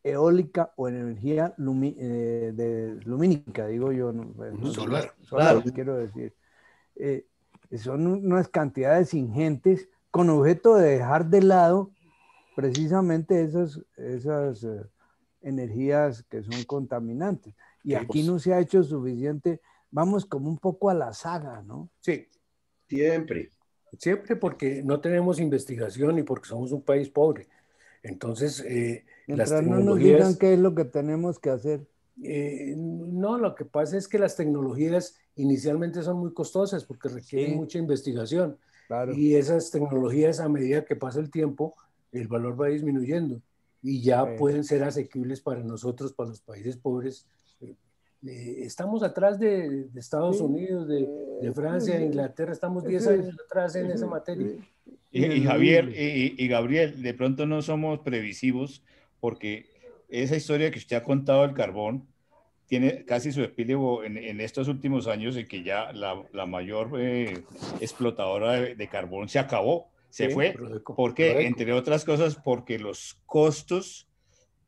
eólica o en energía lumínica, digo yo, solar, quiero decir. Son unas cantidades ingentes con objeto de dejar de lado precisamente esas energías que son contaminantes. Y aquí no se ha hecho suficiente, vamos como un poco a la saga, ¿no? Sí. Siempre Porque no tenemos investigación y porque somos un país pobre. Entonces, mientras no nos digan qué es lo que tenemos que hacer. No, lo que pasa es que las tecnologías inicialmente son muy costosas porque requieren mucha investigación. Claro. Y esas tecnologías, a medida que pasa el tiempo, el valor va disminuyendo y ya pueden ser asequibles para nosotros, para los países pobres. Estamos atrás de Estados Unidos, de Francia, de Inglaterra, estamos 10 años atrás en esa materia. Y Javier y Gabriel, de pronto no somos previsivos porque esa historia que usted ha contado del carbón tiene casi su epílogo en estos últimos años en que ya la mayor explotadora de carbón se acabó, se fue. ¿Por qué? Entre otras cosas porque los costos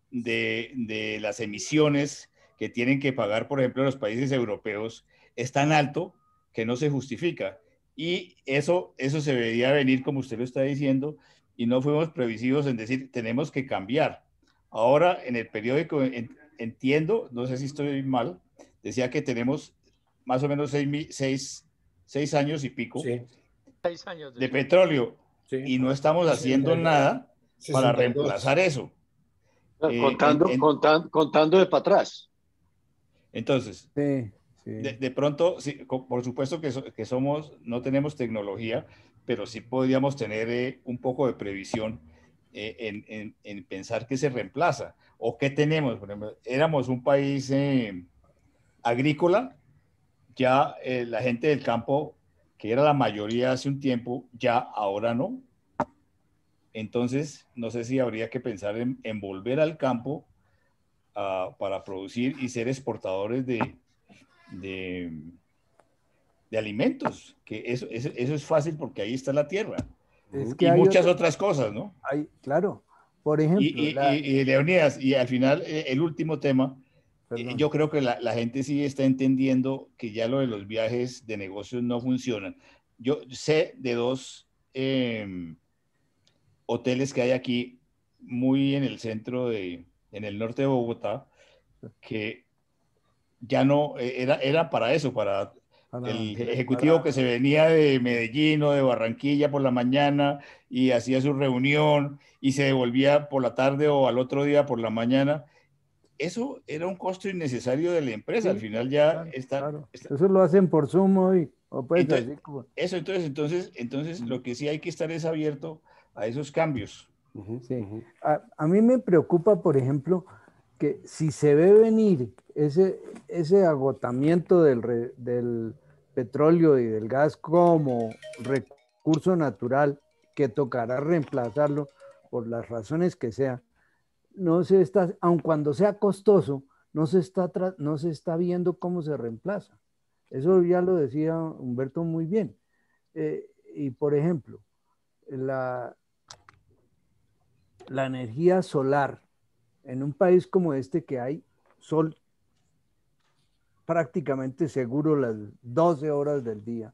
de las emisiones que tienen que pagar, por ejemplo, los países europeos es tan alto que no se justifica. Y eso se debería venir, como usted lo está diciendo, y no fuimos previsivos en decir, tenemos que cambiar. Ahora, en el periódico, entiendo, no sé si estoy mal, decía que tenemos más o menos 6 años y pico 6 años de petróleo, y no estamos haciendo nada para reemplazar eso. Contando de para atrás. Entonces, de pronto, sí, por supuesto que no tenemos tecnología, pero sí podríamos tener un poco de previsión en pensar qué se reemplaza o qué tenemos. Por ejemplo, éramos un país agrícola, ya la gente del campo, que era la mayoría hace un tiempo, ya ahora no. Entonces, no sé si habría que pensar en volver al campo para producir y ser exportadores de alimentos, que eso es fácil porque ahí está la tierra. Y muchas otras cosas, ¿no? Claro, por ejemplo. Y Leonidas, y al final, el último tema, yo creo que la gente sí está entendiendo que ya lo de los viajes de negocios no funcionan. Yo sé de 2 hoteles que hay aquí, muy en el centro en el norte de Bogotá, que ya no, era para eso, para el ejecutivo que se venía de Medellín o de Barranquilla por la mañana y hacía su reunión y se devolvía por la tarde o al otro día por la mañana. Eso era un costo innecesario de la empresa. Al final ya claro. Eso lo hacen por Zoom hoy. Entonces lo que sí hay que estar es abierto a esos cambios. Sí. A mí me preocupa, por ejemplo, que si se ve venir ese agotamiento del petróleo y del gas como recurso natural que tocará reemplazarlo por las razones que sea, aun cuando sea costoso, no se está viendo cómo se reemplaza. Eso ya lo decía Humberto muy bien. Y por ejemplo, la energía solar en un país como este que hay sol prácticamente seguro las 12 horas del día,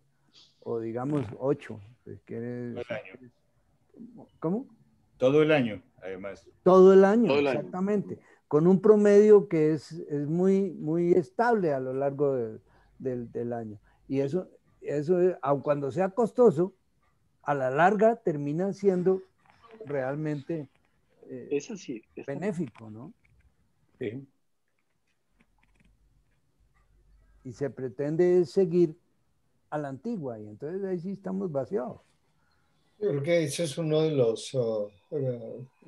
o digamos 8. Pues, todo el año. ¿Cómo? Todo el año, además. Todo el año, exactamente. Con un promedio que es muy, muy estable a lo largo del año. Y eso aun cuando sea costoso, a la larga termina siendo realmente Eso sí, benéfico, ¿no? Sí. Y se pretende seguir a la antigua, y entonces ahí sí estamos vaciados. Yo creo que ese es uno de los,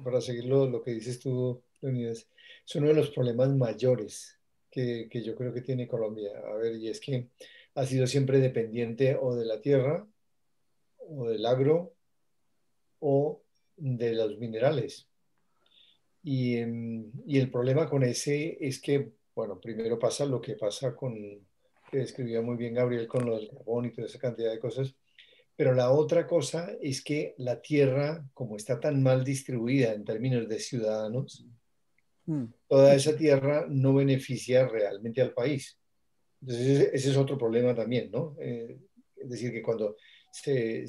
para seguir lo que dices tú, Leonidas, es uno de los problemas mayores que yo creo que tiene Colombia. A ver, y es que ha sido siempre dependiente o de la tierra, o del agro, o de los minerales. Y el problema con ese es que, bueno, primero pasa lo que pasa con, que describía muy bien Gabriel con lo del carbón y toda esa cantidad de cosas, pero la otra cosa es que la tierra, como está tan mal distribuida en términos de ciudadanos, toda esa tierra no beneficia realmente al país. Entonces, ese es otro problema también, ¿no? Es decir, que cuando se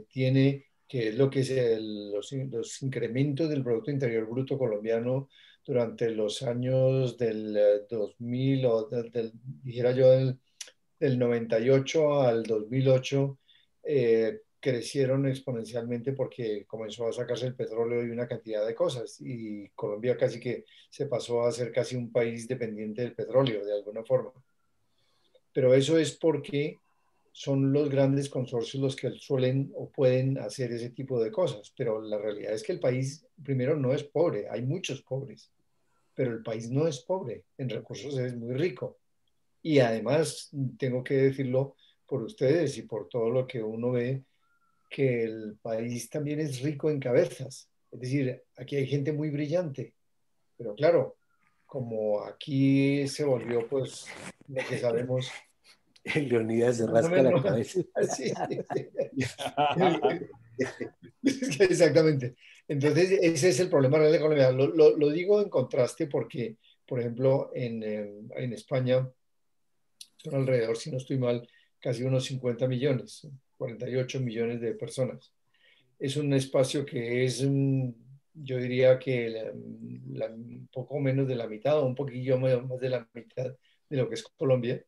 tiene, que es lo que es los incrementos del Producto Interior Bruto colombiano durante los años del 2000 o dijera yo, del 98 al 2008, crecieron exponencialmente porque comenzó a sacarse el petróleo y una cantidad de cosas. Y Colombia casi que se pasó a ser casi un país dependiente del petróleo, de alguna forma. Pero eso es porque son los grandes consorcios los que suelen o pueden hacer ese tipo de cosas. Pero la realidad es que el país, primero, no es pobre. Hay muchos pobres, pero el país no es pobre. En recursos es muy rico. Y además, tengo que decirlo por ustedes y por todo lo que uno ve, que el país también es rico en cabezas. Es decir, aquí hay gente muy brillante, pero claro, como aquí se volvió, pues, lo que sabemos. Leonidas se rasca la cabeza. Sí, sí. Exactamente. Entonces, ese es el problema real de Colombia. Lo digo en contraste porque, por ejemplo, en España son alrededor, si no estoy mal, casi unos 50 millones, 48 millones de personas. Es un espacio que es, yo diría que un poco menos de la mitad o un poquillo más de la mitad de lo que es Colombia.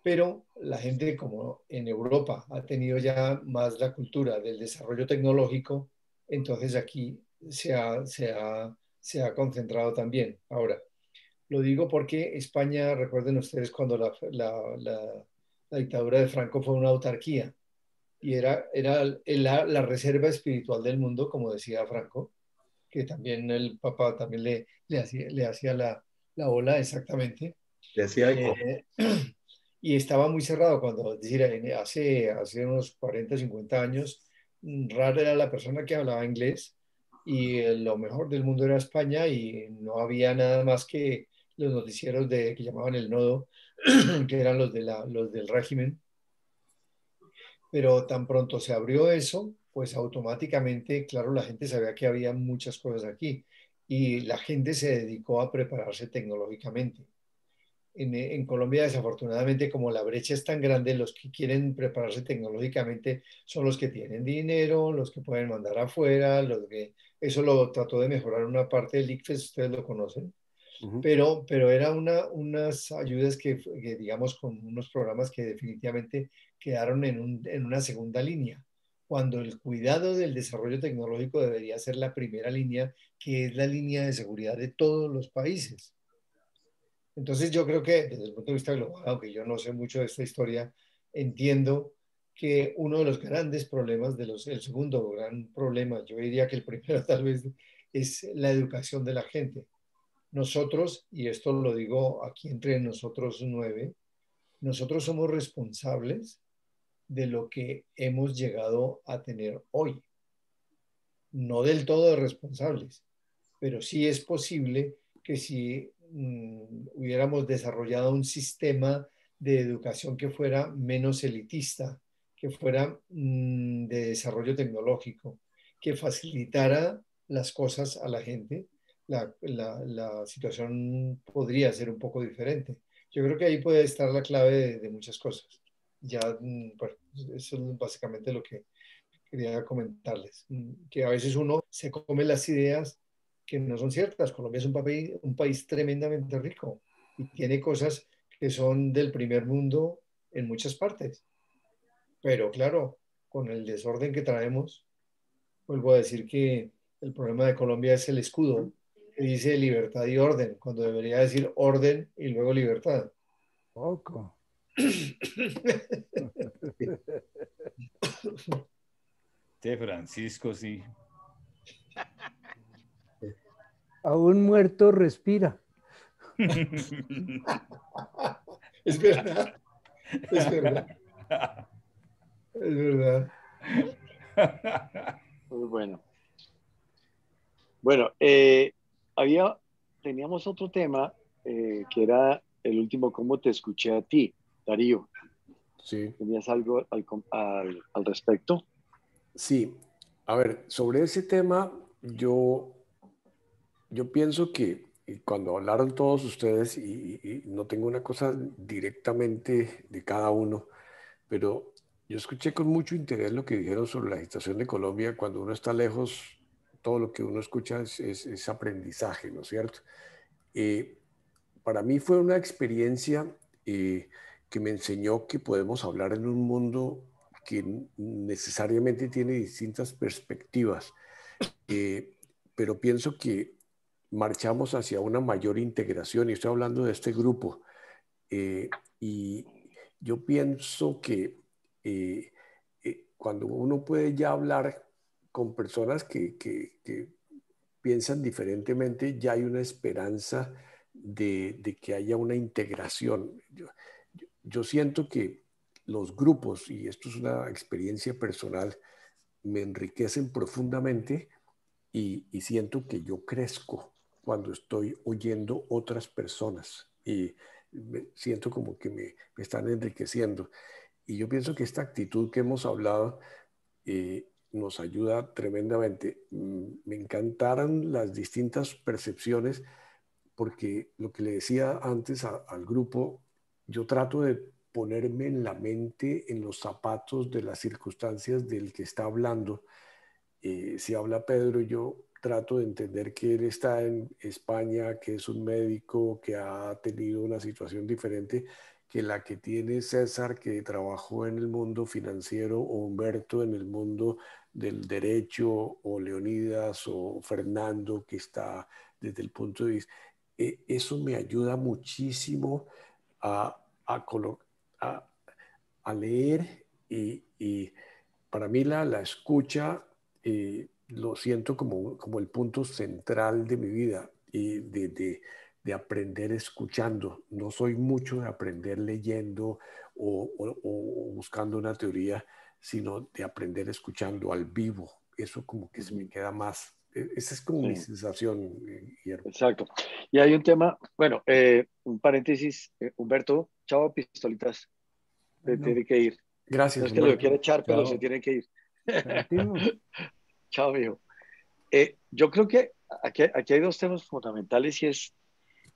Pero la gente, como en Europa ha tenido ya más la cultura del desarrollo tecnológico, entonces aquí se ha concentrado también. Ahora, lo digo porque España, recuerden ustedes cuando la dictadura de Franco fue una autarquía y era la reserva espiritual del mundo, como decía Franco, que también el Papa también le hacía la ola exactamente. Le hacía eco. Y estaba muy cerrado cuando, es decir, hace unos 40, 50 años, rara era la persona que hablaba inglés y lo mejor del mundo era España y no había nada más que los noticieros que llamaban el nodo, que eran los del régimen. Pero tan pronto se abrió eso, pues automáticamente, claro, la gente sabía que había muchas cosas aquí y la gente se dedicó a prepararse tecnológicamente. En Colombia, desafortunadamente, como la brecha es tan grande, los que quieren prepararse tecnológicamente son los que tienen dinero, los que pueden mandar afuera, eso lo trató de mejorar una parte del ICFES, ustedes lo conocen, pero era unas ayudas digamos, con unos programas que definitivamente quedaron en una segunda línea, cuando el cuidado del desarrollo tecnológico debería ser la primera línea, que es la línea de seguridad de todos los países. Entonces yo creo que desde el punto de vista global, aunque yo no sé mucho de esta historia, entiendo que uno de los grandes problemas, el segundo gran problema, yo diría que el primero tal vez, es la educación de la gente. Nosotros, y esto lo digo aquí entre nosotros 9, nosotros somos responsables de lo que hemos llegado a tener hoy. No del todo responsables, pero sí es posible que si hubiéramos desarrollado un sistema de educación que fuera menos elitista, que fuera de desarrollo tecnológico, que facilitara las cosas a la gente, la situación podría ser un poco diferente. Yo creo que ahí puede estar la clave de muchas cosas. Ya, bueno, eso es básicamente lo que quería comentarles, que a veces uno se come las ideas que no son ciertas. Colombia es un país tremendamente rico y tiene cosas que son del primer mundo en muchas partes. Pero claro, con el desorden que traemos, vuelvo a decir que el problema de Colombia es el escudo, que dice libertad y orden, cuando debería decir orden y luego libertad. Poco. Francisco, sí. Aún muerto respira. Es verdad, es verdad, es verdad. Muy bueno. Bueno, teníamos otro tema que era el último, ¿cómo te escuché a ti, Darío? Sí. ¿Tenías algo al respecto? Sí. A ver, sobre ese tema, yo pienso que cuando hablaron todos ustedes, y no tengo una cosa directamente de cada uno, pero yo escuché con mucho interés lo que dijeron sobre la agitación de Colombia. Cuando uno está lejos, todo lo que uno escucha es aprendizaje, ¿no es cierto? Para mí fue una experiencia que me enseñó que podemos hablar en un mundo que necesariamente tiene distintas perspectivas, pero pienso que marchamos hacia una mayor integración, y estoy hablando de este grupo, y yo pienso que cuando uno puede ya hablar con personas que piensan diferentemente, ya hay una esperanza de que haya una integración. Yo siento que los grupos, y esto es una experiencia personal, me enriquecen profundamente, y siento que yo crezco cuando estoy oyendo otras personas, y siento como que me están enriqueciendo. Y yo pienso que esta actitud que hemos hablado nos ayuda tremendamente. Me encantaron las distintas percepciones, porque lo que le decía antes al grupo, yo trato de ponerme en la mente, en los zapatos de las circunstancias del que está hablando. Si habla Pedro, yo trato de entender que él está en España, que es un médico, que ha tenido una situación diferente que la que tiene César, que trabajó en el mundo financiero, o Humberto en el mundo del derecho, o Leonidas o Fernando, que está desde el punto de vista. Eso me ayuda muchísimo a, a, a, a leer, y para mí la escucha lo siento como el punto central de mi vida, y de aprender escuchando. No soy mucho de aprender leyendo o buscando una teoría, sino de aprender escuchando al vivo. Eso como que se me queda más. Esa es como mi sensación, Guillermo. Exacto. Y hay un tema, bueno, un paréntesis, Humberto, chao, pistolitas, se tiene que ir. Gracias, No es que lo Humberto. quiere echar, pero Chao. se tiene que ir. Partimos. Chao, mijo. Yo creo que aquí hay dos temas fundamentales, y es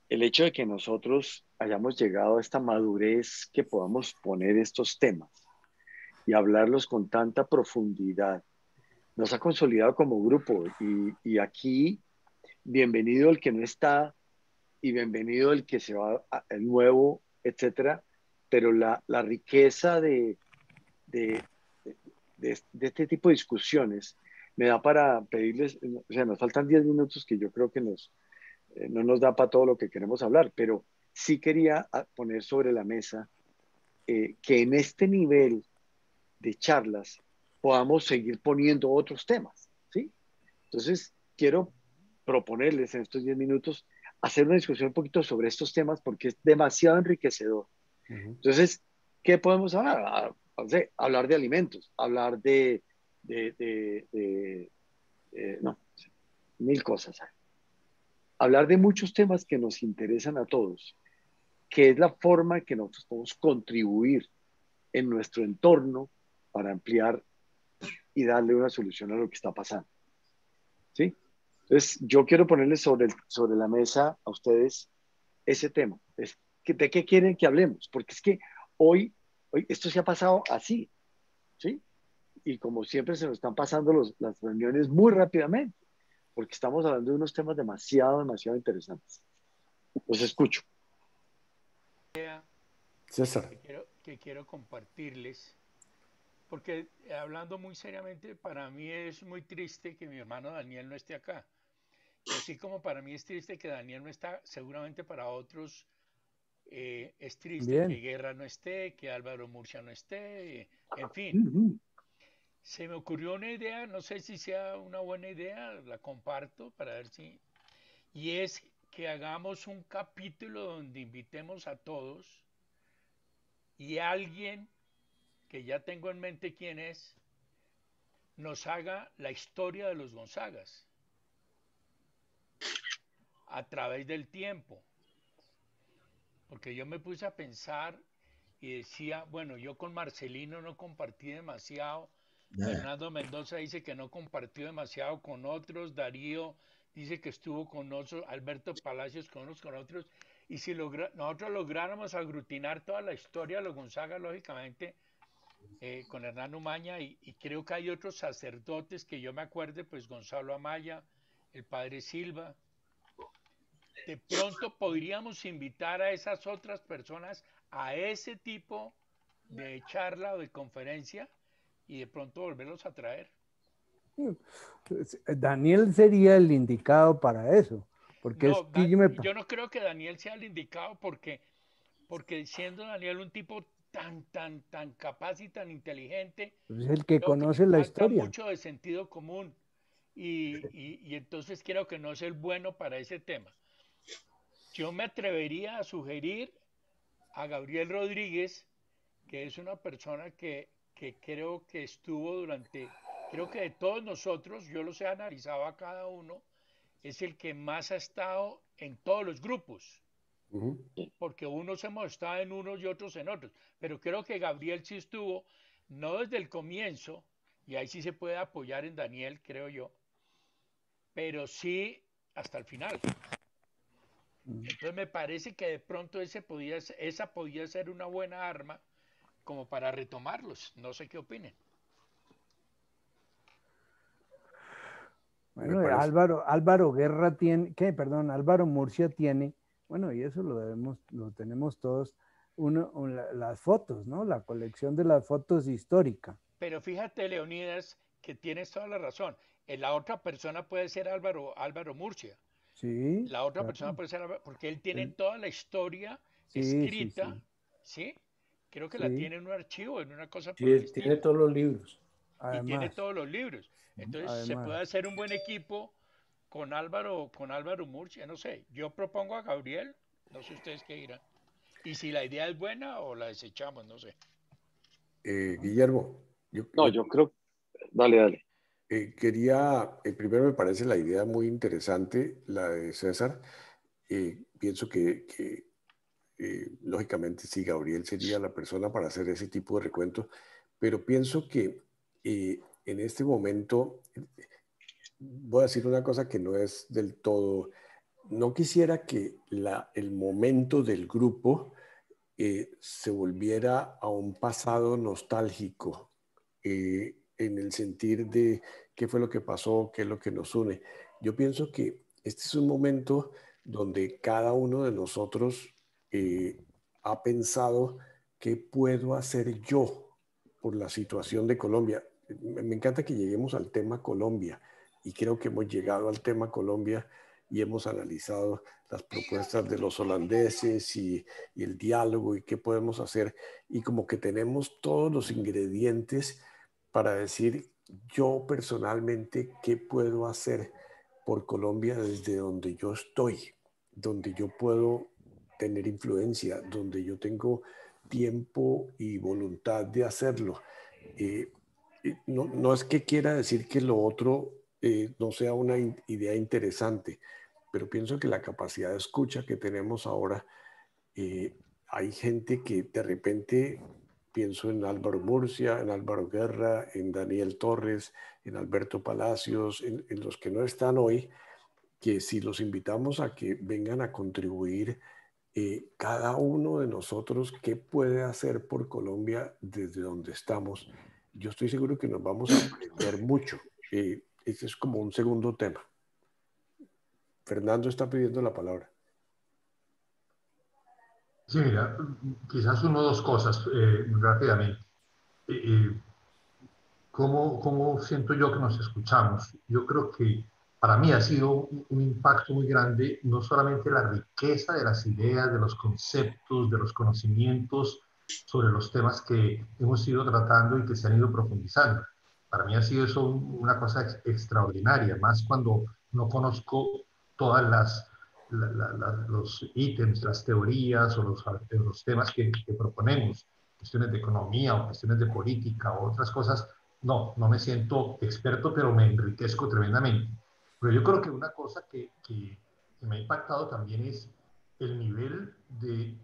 el hecho de que nosotros hayamos llegado a esta madurez, que podamos poner estos temas y hablarlos con tanta profundidad. Nos ha consolidado como grupo, y aquí, bienvenido el que no está, y bienvenido el que se va, el nuevo, etcétera. Pero la riqueza de, de este tipo de discusiones me da para pedirles, o sea, nos faltan 10 minutos, que yo creo que no nos da para todo lo que queremos hablar, pero sí quería poner sobre la mesa que en este nivel de charlas podamos seguir poniendo otros temas, ¿sí? Entonces, quiero proponerles en estos 10 minutos hacer una discusión un poquito sobre estos temas, porque es demasiado enriquecedor. Entonces, ¿qué podemos hablar? No sé, hablar de alimentos, hablar no, mil cosas. Hablar de muchos temas que nos interesan a todos, que es la forma en que nosotros podemos contribuir en nuestro entorno para ampliar y darle una solución a lo que está pasando. ¿Sí? Entonces, yo quiero ponerles sobre la mesa a ustedes ese tema. ¿De qué quieren que hablemos? Porque es que hoy esto se ha pasado así, ¿sí? Y como siempre se nos están pasando las reuniones muy rápidamente, porque estamos hablando de unos temas demasiado interesantes. Los escucho. César. Que quiero compartirles porque hablando muy seriamente, para mí es muy triste que mi hermano Daniel no esté acá. Y así como para mí es triste que Daniel no está, seguramente para otros es triste que Bien. Guerra no esté, que Álvaro Murcia no esté, en fin. Se me ocurrió una idea, no sé si sea una buena idea, la comparto para ver si... Y es que hagamos un capítulo donde invitemos a todos y alguien, que ya tengo en mente quién es, nos haga la historia de los Gonzagas a través del tiempo. Porque yo me puse a pensar y decía, bueno, yo con Marcelino no compartí demasiado, Fernando Mendoza dice que no compartió demasiado con otros, Darío dice que estuvo con otros, Alberto Palacios con unos, con otros, y si nosotros lográramos aglutinar toda la historia de los Gonzaga, lógicamente, con Hernán Umaña, y creo que hay otros sacerdotes que yo me acuerde, pues Gonzalo Amaya, el padre Silva, de pronto podríamos invitar a esas otras personas a ese tipo de charla o de conferencia y de pronto volverlos a traer. Daniel sería el indicado para eso, porque No, es que yo no creo que Daniel sea el indicado porque siendo Daniel un tipo tan capaz y tan inteligente, es el que creo que le conoce la falta historia. mucho de sentido común y entonces creo que no es el bueno para ese tema. Yo me atrevería a sugerir a Gabriel Rodríguez, que es una persona que creo que estuvo creo que de todos nosotros, yo los he analizado a cada uno, es el que más ha estado en todos los grupos, porque unos hemos estado en unos y otros en otros, pero creo que Gabriel sí estuvo, no desde el comienzo, y ahí sí se puede apoyar en Daniel, creo yo, pero sí hasta el final. Entonces me parece que de pronto esa podía ser una buena arma como para retomarlos. No sé qué opinen. Bueno, Álvaro Guerra tiene, Álvaro Murcia tiene, bueno, y eso lo tenemos todos, las fotos, ¿no? La colección de las fotos histórica. Pero fíjate, Leonidas, que tienes toda la razón. La otra persona puede ser Álvaro Murcia. Sí. La otra persona puede ser Álvaro, porque él tiene toda la historia escrita, ¿sí? Creo que la tiene en un archivo, en una cosa por el estilo. Tiene todos los libros. Y tiene todos los libros. Entonces se puede hacer un buen equipo con Álvaro Murcia, no sé. Yo propongo a Gabriel, no sé ustedes qué dirán. Y si la idea es buena o la desechamos, no sé. Guillermo. Yo creo. Dale. Primero me parece la idea muy interesante, la de César. Pienso que lógicamente sí, Gabriel sería la persona para hacer ese tipo de recuento, pero pienso que en este momento voy a decir una cosa que no es del todo, no quisiera que el momento del grupo se volviera a un pasado nostálgico, en el sentir de qué fue lo que pasó, qué es lo que nos une. Yo pienso que este es un momento donde cada uno de nosotros ha pensado qué puedo hacer yo por la situación de Colombia. Me encanta que lleguemos al tema Colombia y creo que hemos llegado al tema Colombia y hemos analizado las propuestas de los holandeses y el diálogo y qué podemos hacer. Y como que tenemos todos los ingredientes para decir yo personalmente qué puedo hacer por Colombia desde donde yo estoy, donde yo puedo tener influencia, donde yo tengo tiempo y voluntad de hacerlo. No es que quiera decir que lo otro no sea una idea interesante, pero pienso que la capacidad de escucha que tenemos ahora, hay gente que de repente, pienso en Álvaro Murcia, en Álvaro Guerra, en Daniel Torres, en Alberto Palacios, en los que no están hoy, que si los invitamos a que vengan a contribuir, cada uno de nosotros, qué puede hacer por Colombia desde donde estamos, yo estoy seguro que nos vamos a aprender mucho. Este es como un segundo tema. Fernando está pidiendo la palabra. Sí, mira, quizás uno o dos cosas rápidamente. ¿cómo siento yo que nos escuchamos? Yo creo que para mí ha sido un impacto muy grande, no solamente la riqueza de las ideas, de los conceptos, de los conocimientos sobre los temas que hemos ido tratando y que se han ido profundizando. Para mí ha sido eso una cosa extraordinaria, más cuando no conozco todas los ítems, las teorías o los temas que proponemos, cuestiones de economía o cuestiones de política o otras cosas. No me siento experto, pero me enriquezco tremendamente. Pero yo creo que una cosa que me ha impactado también es el nivel de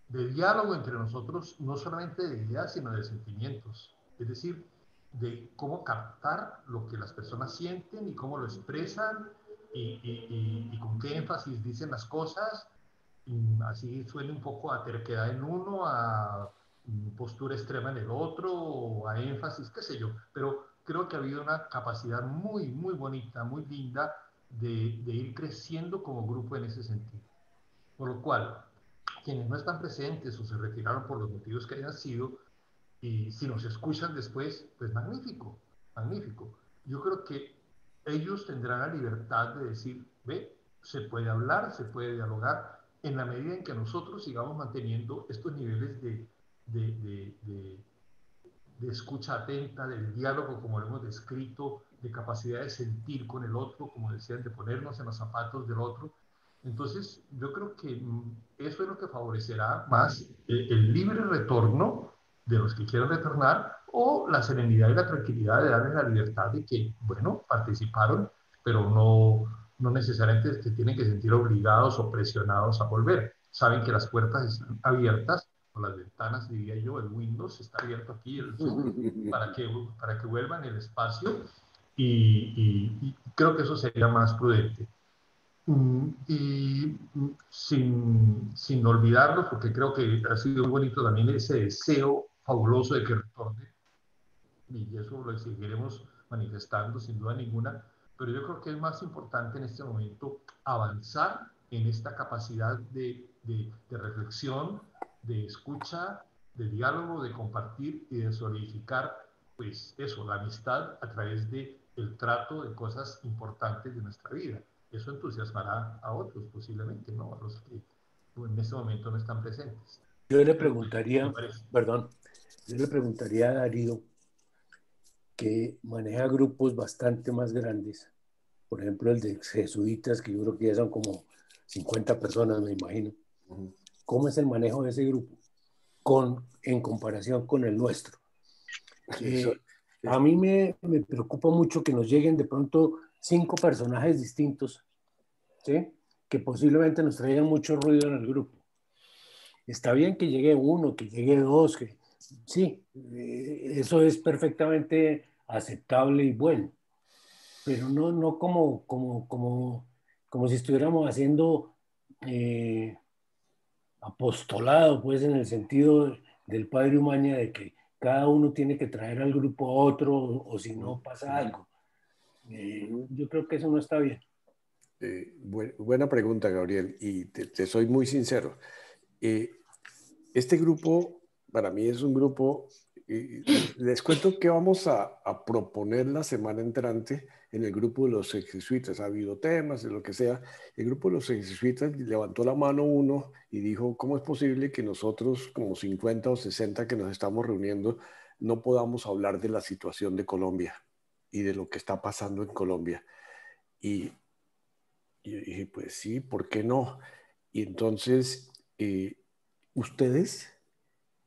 diálogo entre nosotros, no solamente de ideas, sino de sentimientos. Es decir, de cómo captar lo que las personas sienten y cómo lo expresan y con qué énfasis dicen las cosas. Así suene un poco a terquedad en uno, a postura extrema en el otro, o a énfasis, qué sé yo. Pero creo que ha habido una capacidad muy, muy bonita, muy linda de ir creciendo como grupo en ese sentido. Por lo cual, quienes no están presentes o se retiraron por los motivos que hayan sido, y si nos escuchan después, pues magnífico, magnífico. Yo creo que ellos tendrán la libertad de decir, ve, se puede hablar, se puede dialogar, en la medida en que nosotros sigamos manteniendo estos niveles de escucha atenta, del diálogo, como lo hemos descrito, de capacidad de sentir con el otro, como decían, de ponernos en los zapatos del otro. Entonces, yo creo que eso es lo que favorecerá más el libre retorno de los que quieran retornar, o la serenidad y la tranquilidad de darles la libertad de que, bueno, participaron, pero no necesariamente que tienen que sentir obligados o presionados a volver. Saben que las puertas están abiertas, o las ventanas, diría yo, el Windows está abierto aquí, el Zoom, para que vuelvan el espacio, y creo que eso sería más prudente. Y sin olvidarlo, porque creo que ha sido muy bonito también ese deseo fabuloso de que retorne, y eso lo seguiremos manifestando sin duda ninguna, pero yo creo que es más importante en este momento avanzar en esta capacidad de reflexión, de escucha, de diálogo, de compartir y de solidificar, pues eso, la amistad a través de el trato de cosas importantes de nuestra vida. Eso entusiasmará a otros posiblemente, ¿no? A los que en este momento no están presentes. Yo le preguntaría, perdón, yo le preguntaría a Darío, que maneja grupos bastante más grandes, por ejemplo el de jesuitas, que yo creo que ya son como 50 personas, me imagino. ¿Cómo es el manejo de ese grupo en comparación con el nuestro? A mí me preocupa mucho que nos lleguen de pronto 5 personajes distintos, ¿sí? Que posiblemente nos traigan mucho ruido en el grupo. Está bien que llegue 1, que llegue 2, que sí, eso es perfectamente aceptable y bueno, pero no como si estuviéramos haciendo apostolado, pues en el sentido del padre Umaña, de que cada uno tiene que traer al grupo a otro, o si no pasa algo. Yo creo que eso no está bien. Buena pregunta, Gabriel, y te soy muy sincero. Este grupo, para mí es un grupo, les cuento que vamos a proponer la semana entrante en el grupo de los jesuitas. Ha habido temas, de lo que sea. El grupo de los jesuitas levantó la mano uno y dijo, ¿cómo es posible que nosotros, como 50 o 60 que nos estamos reuniendo, no podamos hablar de la situación de Colombia y de lo que está pasando en Colombia? Y yo dije, pues sí, ¿por qué no? Y entonces, ustedes,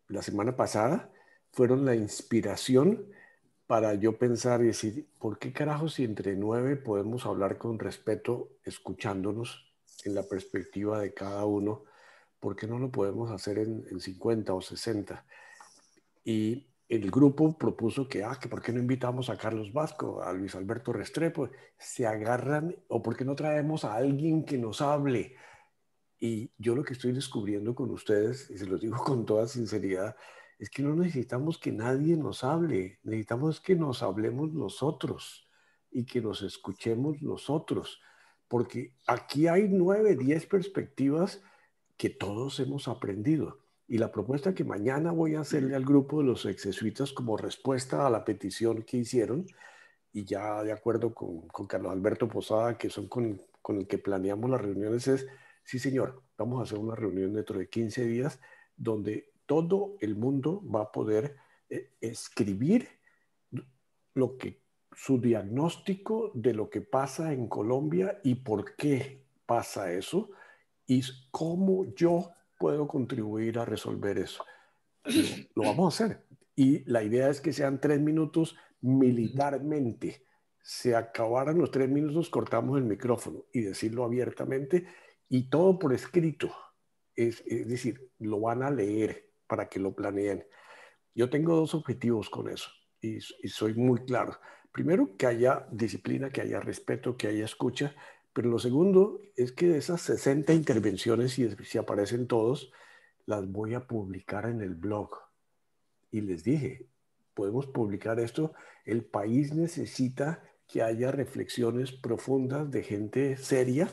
la semana pasada, fueron la inspiración para yo pensar y decir, ¿por qué carajo si entre 9 podemos hablar con respeto, escuchándonos en la perspectiva de cada uno? ¿Por qué no lo podemos hacer en 50 o 60? Y el grupo propuso que ¿por qué no invitamos a Carlos Vasco, a Luis Alberto Restrepo? Se agarran, o ¿por qué no traemos a alguien que nos hable? Y yo lo que estoy descubriendo con ustedes, y se los digo con toda sinceridad, es que no necesitamos que nadie nos hable, necesitamos que nos hablemos nosotros y que nos escuchemos nosotros, porque aquí hay 9, 10 perspectivas que todos hemos aprendido. Y la propuesta que mañana voy a hacerle al grupo de los exjesuitas como respuesta a la petición que hicieron, y ya de acuerdo con Carlos Alberto Posada, que son con el que planeamos las reuniones, es, sí señor, vamos a hacer una reunión dentro de 15 días donde todo el mundo va a poder escribir su diagnóstico de lo que pasa en Colombia y por qué pasa eso y cómo yo puedo contribuir a resolver eso. Lo vamos a hacer. Y la idea es que sean 3 minutos militarmente. Se acabaran los 3 minutos, cortamos el micrófono y decirlo abiertamente y todo por escrito. Es decir, lo van a leer para que lo planeen. Yo tengo 2 objetivos con eso y soy muy claro. Primero, que haya disciplina, que haya respeto, que haya escucha. Pero lo segundo es que de esas 60 intervenciones, si aparecen todos, las voy a publicar en el blog. Y les dije, podemos publicar esto. El país necesita que haya reflexiones profundas de gente seria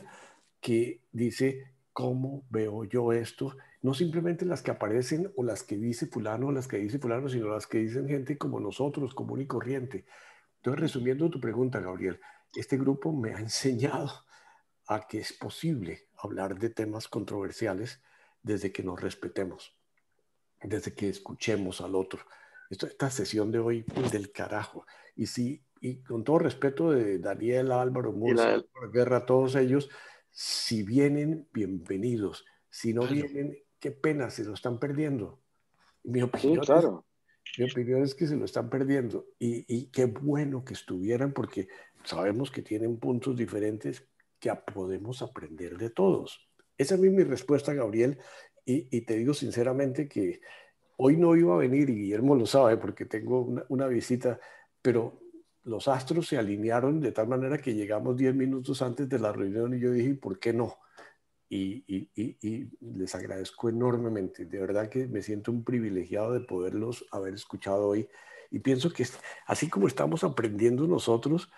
que dice, ¿cómo veo yo esto? No simplemente las que aparecen o las que dice fulano o las que dice fulano, sino las que dicen gente como nosotros, común y corriente. Entonces, resumiendo tu pregunta, Gabriel, este grupo me ha enseñado a que es posible hablar de temas controversiales desde que nos respetemos, desde que escuchemos al otro. Esta sesión de hoy, pues, del carajo. Y sí, y con todo respeto de Daniel, Álvaro, Murcia, Guerra, todos ellos, si vienen, bienvenidos. Si no vienen, qué pena, se lo están perdiendo. Mi opinión, sí, claro. Mi opinión es que se lo están perdiendo. Y qué bueno que estuvieran, porque sabemos que tienen puntos diferentes que podemos aprender de todos. Esa es mi respuesta, Gabriel. Y te digo sinceramente que hoy no iba a venir, y Guillermo lo sabe porque tengo una visita, pero los astros se alinearon de tal manera que llegamos 10 minutos antes de la reunión y yo dije, ¿por qué no? Y les agradezco enormemente. De verdad que me siento un privilegiado de poderlos haber escuchado hoy. Y pienso que así como estamos aprendiendo nosotros,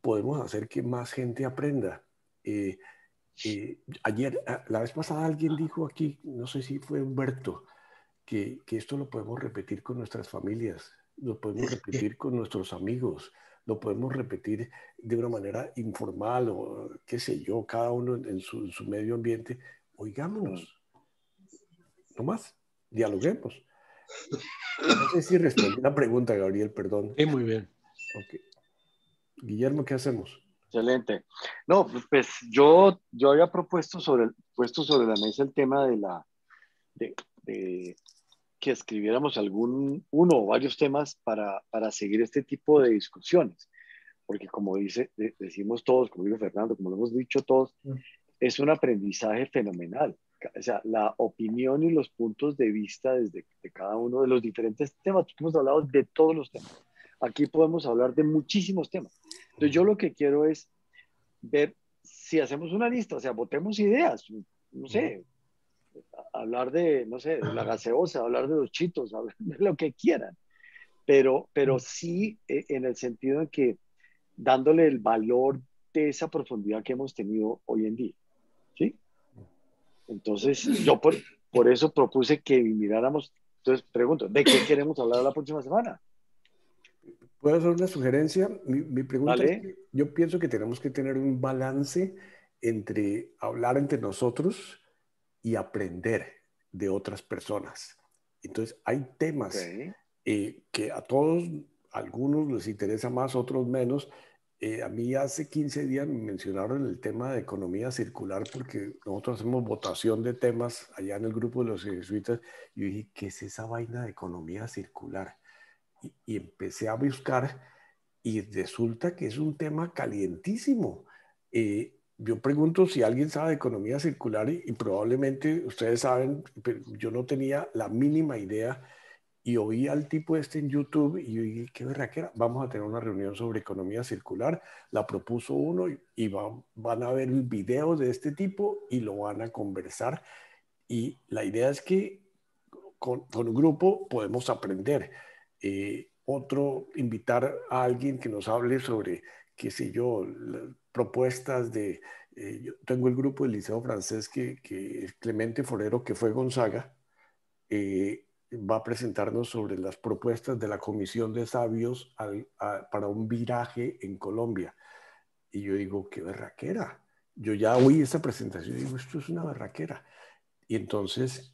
podemos hacer que más gente aprenda. Ayer, la vez pasada, alguien dijo aquí, no sé si fue Humberto, que esto lo podemos repetir con nuestras familias, lo podemos repetir con nuestros amigos, lo podemos repetir de una manera informal o qué sé yo, cada uno en su medio ambiente. Oigámonos, no más, dialoguemos. No sé si respondí la pregunta, Gabriel, perdón. Sí, muy bien. Okay. Guillermo, ¿qué hacemos? Excelente. No, pues yo había puesto sobre la mesa el tema de que escribiéramos uno o varios temas para seguir este tipo de discusiones, porque como decimos todos, como dijo Fernando, como lo hemos dicho todos, es un aprendizaje fenomenal. O sea, la opinión y los puntos de vista de cada uno de los diferentes temas, porque hemos hablado de todos los temas. Aquí podemos hablar de muchísimos temas. Entonces yo lo que quiero es ver si hacemos una lista, o sea, votemos ideas, no sé, hablar de, no sé, de la gaseosa, hablar de los chitos, hablar de lo que quieran, pero sí en el sentido en que dándole el valor de esa profundidad que hemos tenido hoy en día, ¿sí? Entonces, yo por eso propuse que miráramos, entonces pregunto, ¿de qué queremos hablar la próxima semana? ¿Puedo hacer una sugerencia? Mi pregunta ¿Vale? es que yo pienso que tenemos que tener un balance entre hablar entre nosotros y aprender de otras personas. Entonces, hay temas que a todos, algunos les interesa más, otros menos. A mí hace 15 días me mencionaron el tema de economía circular porque nosotros hacemos votación de temas allá en el grupo de los jesuitas y yo dije, ¿qué es esa vaina de economía circular? Y empecé a buscar y resulta que es un tema calientísimo. Yo pregunto si alguien sabe de economía circular y probablemente ustedes saben, pero yo no tenía la mínima idea y oí al tipo este en YouTube y yo dije, qué berraquera, vamos a tener una reunión sobre economía circular, la propuso uno y van a ver videos de este tipo y lo van a conversar y la idea es que con un grupo podemos aprender. Invitar a alguien que nos hable sobre, qué sé yo, propuestas de... yo tengo el grupo del Liceo Francés que es Clemente Forero, que fue Gonzaga, va a presentarnos sobre las propuestas de la Comisión de Sabios para un viraje en Colombia. Y yo digo, qué berraquera. Yo ya oí esa presentación y digo, esto es una berraquera. Y entonces,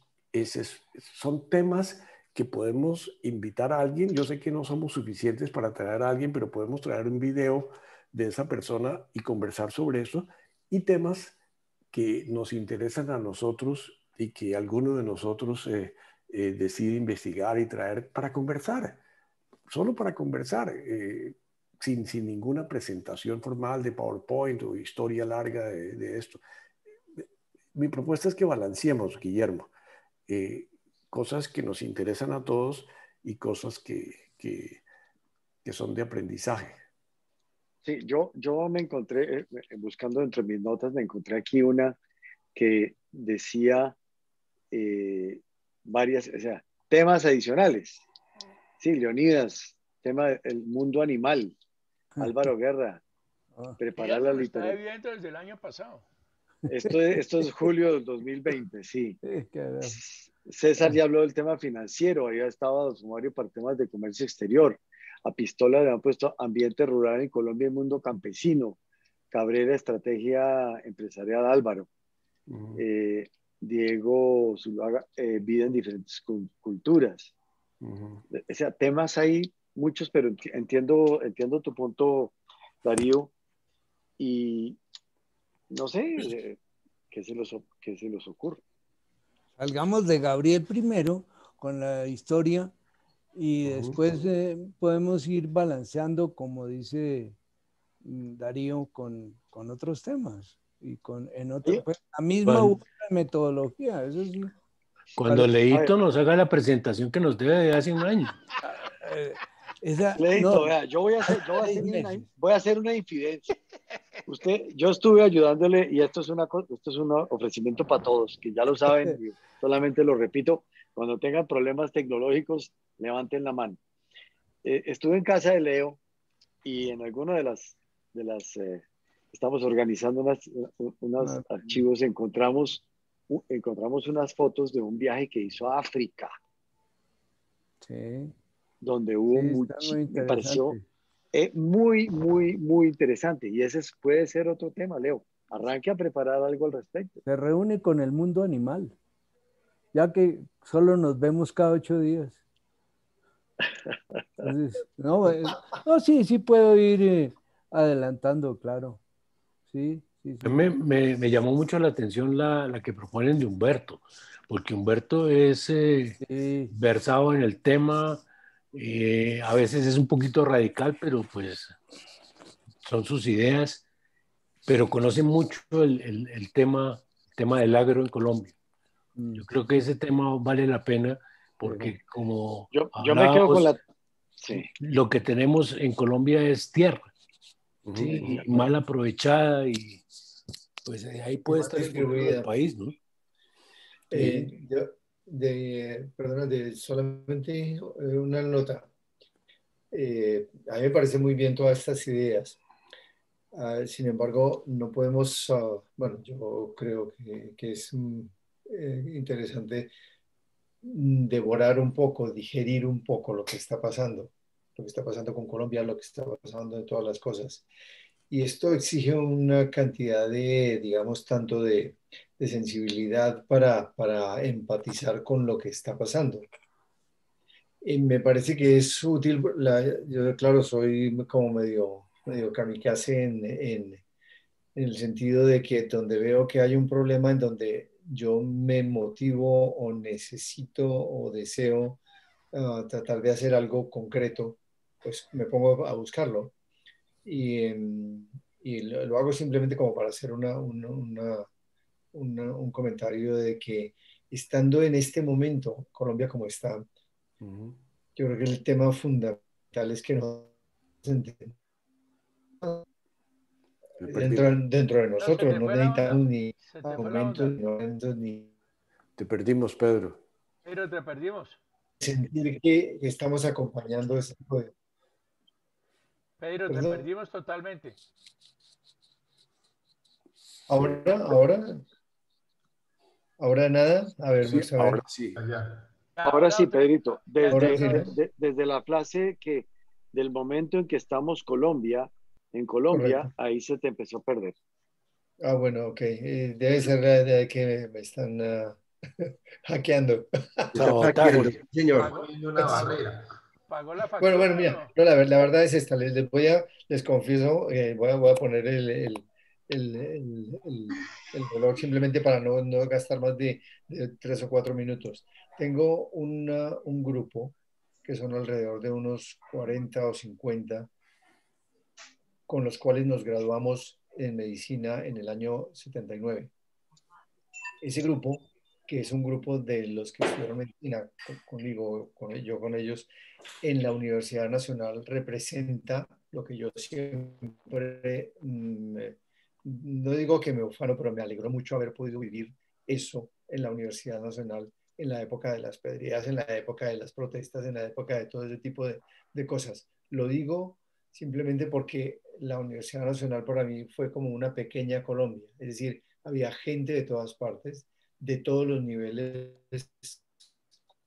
son temas que podemos invitar a alguien. Yo sé que no somos suficientes para traer a alguien, pero podemos traer un video de esa persona y conversar sobre eso. Y temas que nos interesan a nosotros y que alguno de nosotros decide investigar y traer para conversar, solo para conversar, sin ninguna presentación formal de PowerPoint o historia larga de esto. Mi propuesta es que balanceemos, Guillermo, cosas que nos interesan a todos y cosas que son de aprendizaje. Sí, yo me encontré, buscando entre mis notas, me encontré aquí una que decía varias, o sea, temas adicionales. Sí, Leonidas, tema del mundo animal. Álvaro Guerra, preparar la literatura. Está viendo desde el año pasado. Esto es julio del 2020, sí. César ya habló del tema financiero, había estado sumario para temas de comercio exterior. A Pistola le han puesto ambiente rural en Colombia y mundo campesino. Cabrera, estrategia empresarial Álvaro. Diego Zuluaga, vida en diferentes culturas. O sea, temas hay muchos, pero entiendo tu punto, Darío, y no sé qué se los ocurre. Salgamos de Gabriel primero con la historia y después podemos ir balanceando, como dice Darío, con otros temas y pues, la misma metodología, eso sí. Cuando Leito nos haga la presentación que nos debe de hace un año. Leito, vea, yo voy a hacer una infidencia. Yo estuve ayudándole y esto es un ofrecimiento para todos, que ya lo saben, y solamente lo repito, cuando tengan problemas tecnológicos, levanten la mano. Estuve en casa de Leo y en alguna de las estamos organizando unos archivos, encontramos unas fotos de un viaje que hizo a África. Sí. Donde hubo me pareció muy, muy, muy interesante. Y ese puede ser otro tema, Leo. Arranque a preparar algo al respecto. Se reúne con el mundo animal, ya que solo nos vemos cada 8 días. Entonces, sí puedo ir adelantando, claro. Sí. Me llamó mucho la atención la que proponen de Humberto, porque Humberto es versado en el tema, a veces es un poquito radical, pero pues son sus ideas, pero conoce mucho el tema del agro en Colombia. Yo creo que ese tema vale la pena porque como yo me quedo con lo que tenemos en Colombia es tierra, ¿sí? Mal aprovechada y pues ahí puede estar distribuida el país, ¿no? Solamente una nota. A mí me parece muy bien todas estas ideas. Sin embargo, no podemos, yo creo que es interesante devorar un poco, digerir un poco lo que está pasando con Colombia, lo que está pasando en todas las cosas. Y esto exige una cantidad digamos, tanto de sensibilidad para empatizar con lo que está pasando. Y me parece que es útil, yo claro, soy como medio kamikaze en el sentido de que donde veo que hay un problema en donde yo me motivo o necesito o deseo tratar de hacer algo concreto, pues me pongo a buscarlo. Y lo hago simplemente como para hacer un comentario de que estando en este momento, Colombia como está, yo creo que el tema fundamental es que no dentro de nosotros no necesitamos ni momentos ni... Te perdimos, Pedro. Pero te perdimos. Sentir que estamos acompañando ese tipo de... Pedro, te perdimos totalmente. Ahora nada. A ver, sí, vamos a ver. Ahora sí. Ahora sí, Pedrito, Ahora sí, ¿no? desde la frase que del momento en que estamos en Colombia, Correcto. ahí se te empezó a perder. Ah, bueno, ok. Debe ser de que me están hackeando. Sabotaje, sí, señor. Poniendo una barrera. ¿Pagó la Bueno, factura bueno, o mira, no? no, la verdad es esta. Les confieso, voy a poner el reloj simplemente para no gastar más de 3 o 4 minutos. Tengo un grupo que son alrededor de unos 40 o 50 con los cuales nos graduamos en medicina en el año 79. Ese grupo, que es un grupo de los que estudiaron medicina conmigo, yo con ellos, en la Universidad Nacional, representa lo que yo siempre, no digo que me ufano, pero me alegro mucho haber podido vivir eso en la Universidad Nacional, en la época de las pedreadas, en la época de las protestas, en la época de todo ese tipo de cosas. Lo digo simplemente porque la Universidad Nacional para mí fue como una pequeña Colombia, es decir, había gente de todas partes, de todos los niveles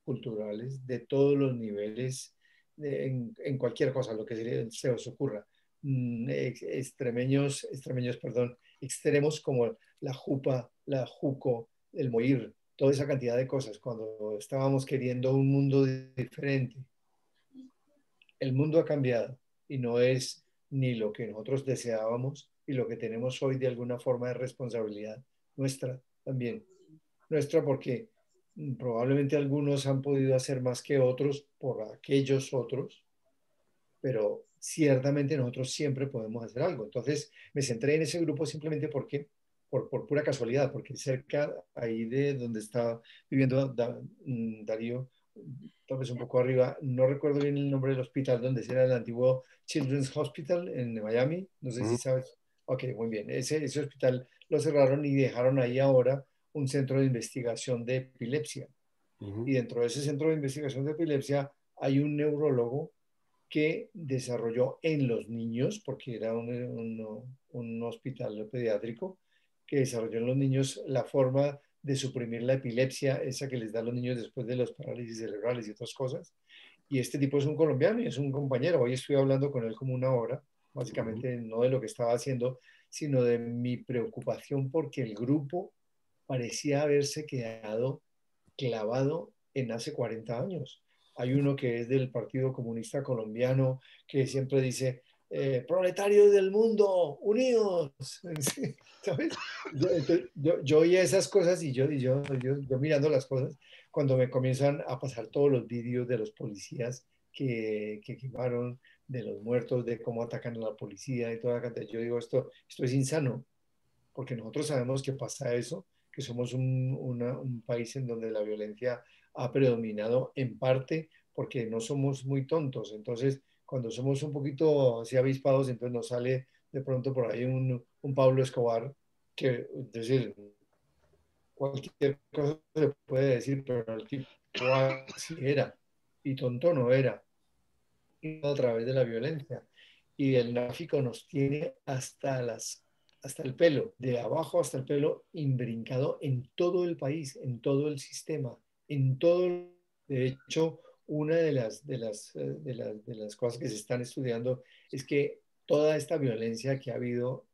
culturales, de todos los niveles, en cualquier cosa, lo que se os ocurra. Extremeños, perdón, extremos como la jupa, la juco, el moir, toda esa cantidad de cosas, cuando estábamos queriendo un mundo diferente. El mundo ha cambiado y no es ni lo que nosotros deseábamos y lo que tenemos hoy de alguna forma de responsabilidad nuestra también. Nuestra porque probablemente algunos han podido hacer más que otros por aquellos otros, pero ciertamente nosotros siempre podemos hacer algo. Entonces me centré en ese grupo simplemente porque, por pura casualidad, porque cerca ahí de donde estaba viviendo Darío, tal vez un poco arriba, no recuerdo bien el nombre del hospital donde era el antiguo Children's Hospital en Miami, no sé si sabes. Ok, muy bien. Ese hospital lo cerraron y dejaron ahí ahora un centro de investigación de epilepsia. Y dentro de ese centro de investigación de epilepsia hay un neurólogo que desarrolló en los niños, porque era un hospital pediátrico, que desarrolló en los niños la forma de suprimir la epilepsia, esa que les da a los niños después de las parálisis cerebrales y otras cosas. Y este tipo es un colombiano y es un compañero. Hoy estoy hablando con él como una hora, básicamente no de lo que estaba haciendo, sino de mi preocupación porque el grupo parecía haberse quedado clavado en hace 40 años. Hay uno que es del Partido Comunista Colombiano que siempre dice, proletarios del mundo, unidos. ¿Sabes? Yo oía esas cosas y yo mirando las cosas, cuando me comienzan a pasar todos los vídeos de los policías que quemaron, de los muertos, de cómo atacan a la policía y toda la cantidad, yo digo, esto es insano, porque nosotros sabemos que pasa eso, que somos un país en donde la violencia ha predominado en parte porque no somos muy tontos. Entonces, cuando somos un poquito así avispados, entonces nos sale de pronto por ahí un Pablo Escobar, que, es decir, cualquier cosa se puede decir, pero el tipo así era, y tonto no era, y a través de la violencia. Y el narcotráfico nos tiene hasta el pelo, de abajo hasta el pelo, imbrincado en todo el país, en todo el sistema, en todo. De hecho, una de las cosas que se están estudiando es que toda esta violencia que ha habido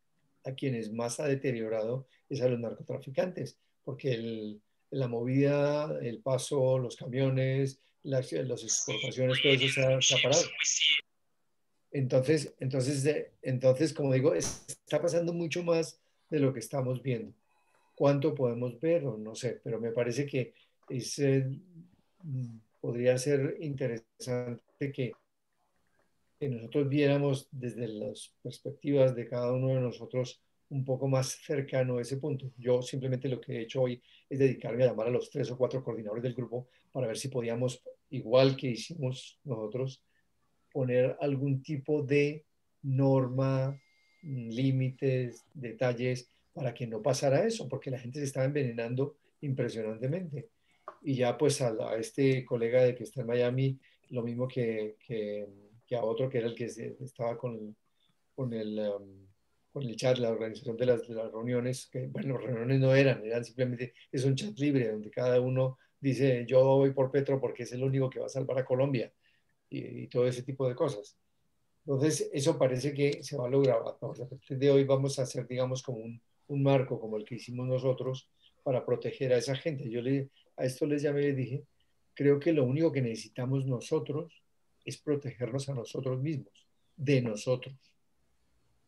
a quienes más ha deteriorado es a los narcotraficantes, porque la movida, el paso, los camiones, las exportaciones, todo eso se ha parado. Entonces, como digo, está pasando mucho más de lo que estamos viendo. ¿Cuánto podemos ver? O no sé, pero me parece que podría ser interesante que nosotros viéramos desde las perspectivas de cada uno de nosotros un poco más cercano a ese punto. Yo simplemente lo que he hecho hoy es dedicarme a llamar a los 3 o 4 coordinadores del grupo para ver si podíamos, igual que hicimos nosotros, poner algún tipo de norma, límites, detalles para que no pasara eso, porque la gente se estaba envenenando impresionantemente. Y ya pues a este colega de que está en Miami, lo mismo que a otro que era el que estaba con el, con el chat, la organización de las reuniones, que bueno, reuniones no eran simplemente, es un chat libre donde cada uno dice yo voy por Petro porque es el único que va a salvar a Colombia y todo ese tipo de cosas. Entonces, eso parece que se va a lograr. A partir de hoy vamos a hacer, digamos, como un marco como el que hicimos nosotros para proteger a esa gente. A esto les llamé y les dije, creo que lo único que necesitamos nosotros es protegernos a nosotros mismos, de nosotros.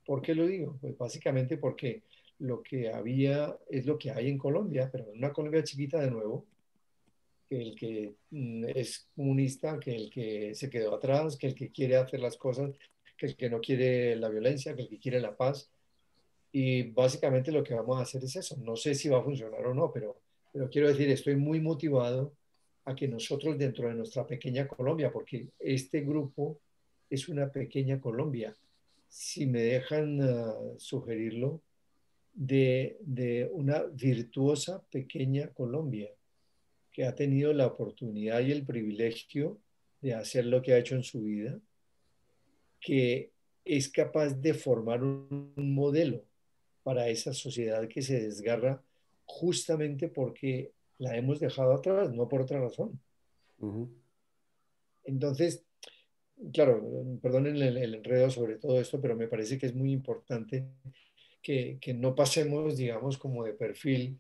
¿Por qué lo digo? Pues básicamente porque lo que había es lo que hay en Colombia, pero en una Colombia chiquita de nuevo, que el que es comunista, que el que se quedó atrás, que el que quiere hacer las cosas, que el que no quiere la violencia, que el que quiere la paz. Y básicamente lo que vamos a hacer es eso. No sé si va a funcionar o no, pero quiero decir, estoy muy motivado a que nosotros dentro de nuestra pequeña Colombia, porque este grupo es una pequeña Colombia, si me dejan sugerirlo, de una virtuosa pequeña Colombia que ha tenido la oportunidad y el privilegio de hacer lo que ha hecho en su vida, que es capaz de formar un modelo para esa sociedad que se desgarra justamente porque la hemos dejado atrás, no por otra razón. Entonces, claro, perdonen el enredo sobre todo esto, pero me parece que es muy importante que no pasemos, digamos, como de perfil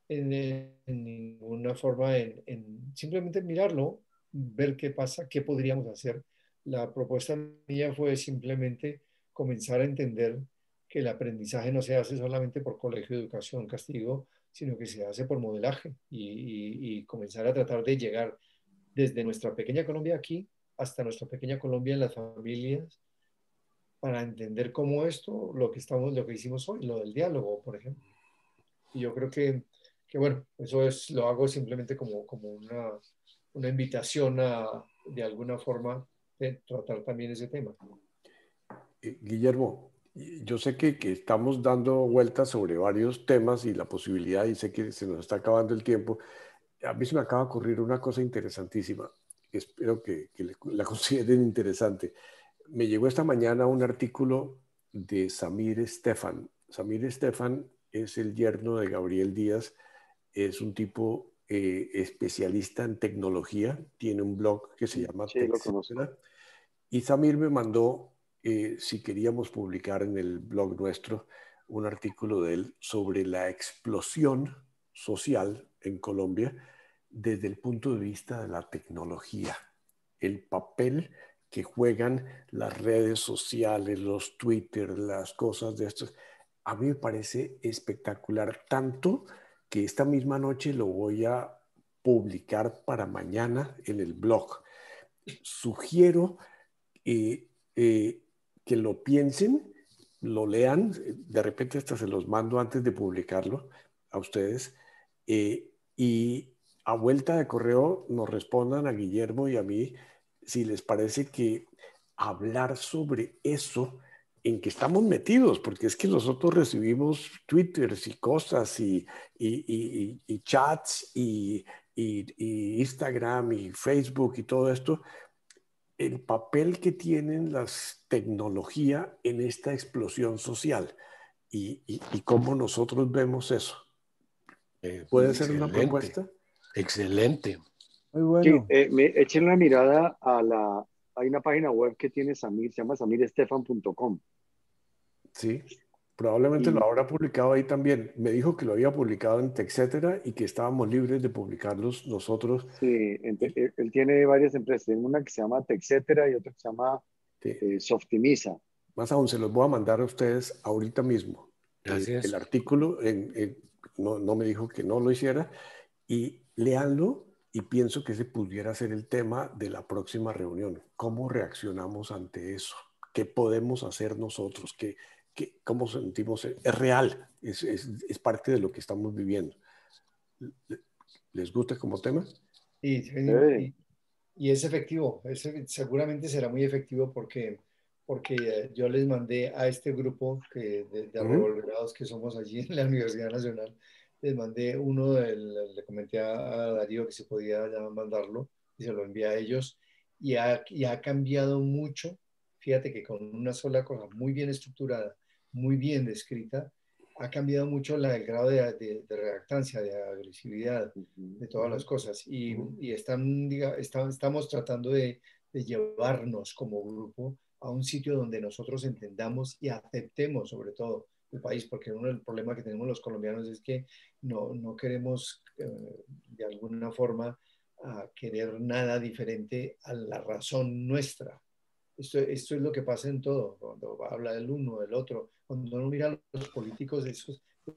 en ninguna forma en simplemente mirarlo, ver qué pasa, qué podríamos hacer. La propuesta mía fue simplemente comenzar a entender que el aprendizaje no se hace solamente por colegio, educación, castigo, sino que se hace por modelaje y comenzar a tratar de llegar desde nuestra pequeña Colombia aquí hasta nuestra pequeña Colombia en las familias para entender cómo esto, lo que hicimos hoy, lo del diálogo, por ejemplo. Y yo creo que bueno, eso es, lo hago simplemente como una invitación a, de alguna forma, de tratar también ese tema. Guillermo, yo sé que estamos dando vueltas sobre varios temas y la posibilidad, y sé que se nos está acabando el tiempo. A mí se me acaba de ocurrir una cosa interesantísima. Espero que la consideren interesante. Me llegó esta mañana un artículo de Samir Stefan. Samir Stefan es el yerno de Gabriel Díaz, es un tipo especialista en tecnología, tiene un blog que se llama Sí, lo conozco. TechCetera, y Samir me mandó, si queríamos publicar en el blog nuestro, un artículo de él sobre la explosión social en Colombia desde el punto de vista de la tecnología, el papel que juegan las redes sociales, los Twitter, las cosas de estos. A mí me parece espectacular, tanto que esta misma noche lo voy a publicar para mañana en el blog. Sugiero que lo piensen, lo lean, de repente hasta se los mando antes de publicarlo a ustedes, y a vuelta de correo nos respondan a Guillermo y a mí si les parece que hablar sobre eso en que estamos metidos, porque es que nosotros recibimos twitters y cosas y chats y Instagram y Facebook y todo esto, el papel que tienen las tecnologías en esta explosión social y cómo nosotros vemos eso. ¿Puede ser una propuesta? Excelente. Muy bueno. Sí, echen una mirada hay una página web que tiene Samir, se llama samirestefan.com. Sí, probablemente lo Y habrá publicado ahí también. Me dijo que lo había publicado en TechCetera y que estábamos libres de publicarlos nosotros. sí, él tiene varias empresas, tiene una que se llama TechCetera y otra que se llama Sí. Softimisa. Más aún, se los voy a mandar a ustedes ahorita mismo. Gracias. El artículo no me dijo que no lo hiciera, y léanlo, y pienso que ese pudiera ser el tema de la próxima reunión. ¿Cómo reaccionamos ante eso? ¿Qué podemos hacer nosotros? ¿Cómo sentimos? Es real, es parte de lo que estamos viviendo. ¿Les gusta como tema? Y es efectivo, seguramente será muy efectivo porque yo les mandé a este grupo de revolverados que somos allí en la Universidad Nacional, les mandé le comenté a Darío que se podía ya mandarlo y se lo envié a ellos y ha cambiado mucho. Fíjate que con una sola cosa muy bien estructurada, muy bien descrita, ha cambiado mucho el grado de reactancia, de agresividad, de todas las cosas. Y estamos tratando de llevarnos como grupo a un sitio donde nosotros entendamos y aceptemos sobre todo el país, porque uno del problema que tenemos los colombianos es que no queremos de alguna forma querer nada diferente a la razón nuestra. Esto es lo que pasa en todo, cuando habla del uno, del otro, cuando uno mira a los políticos,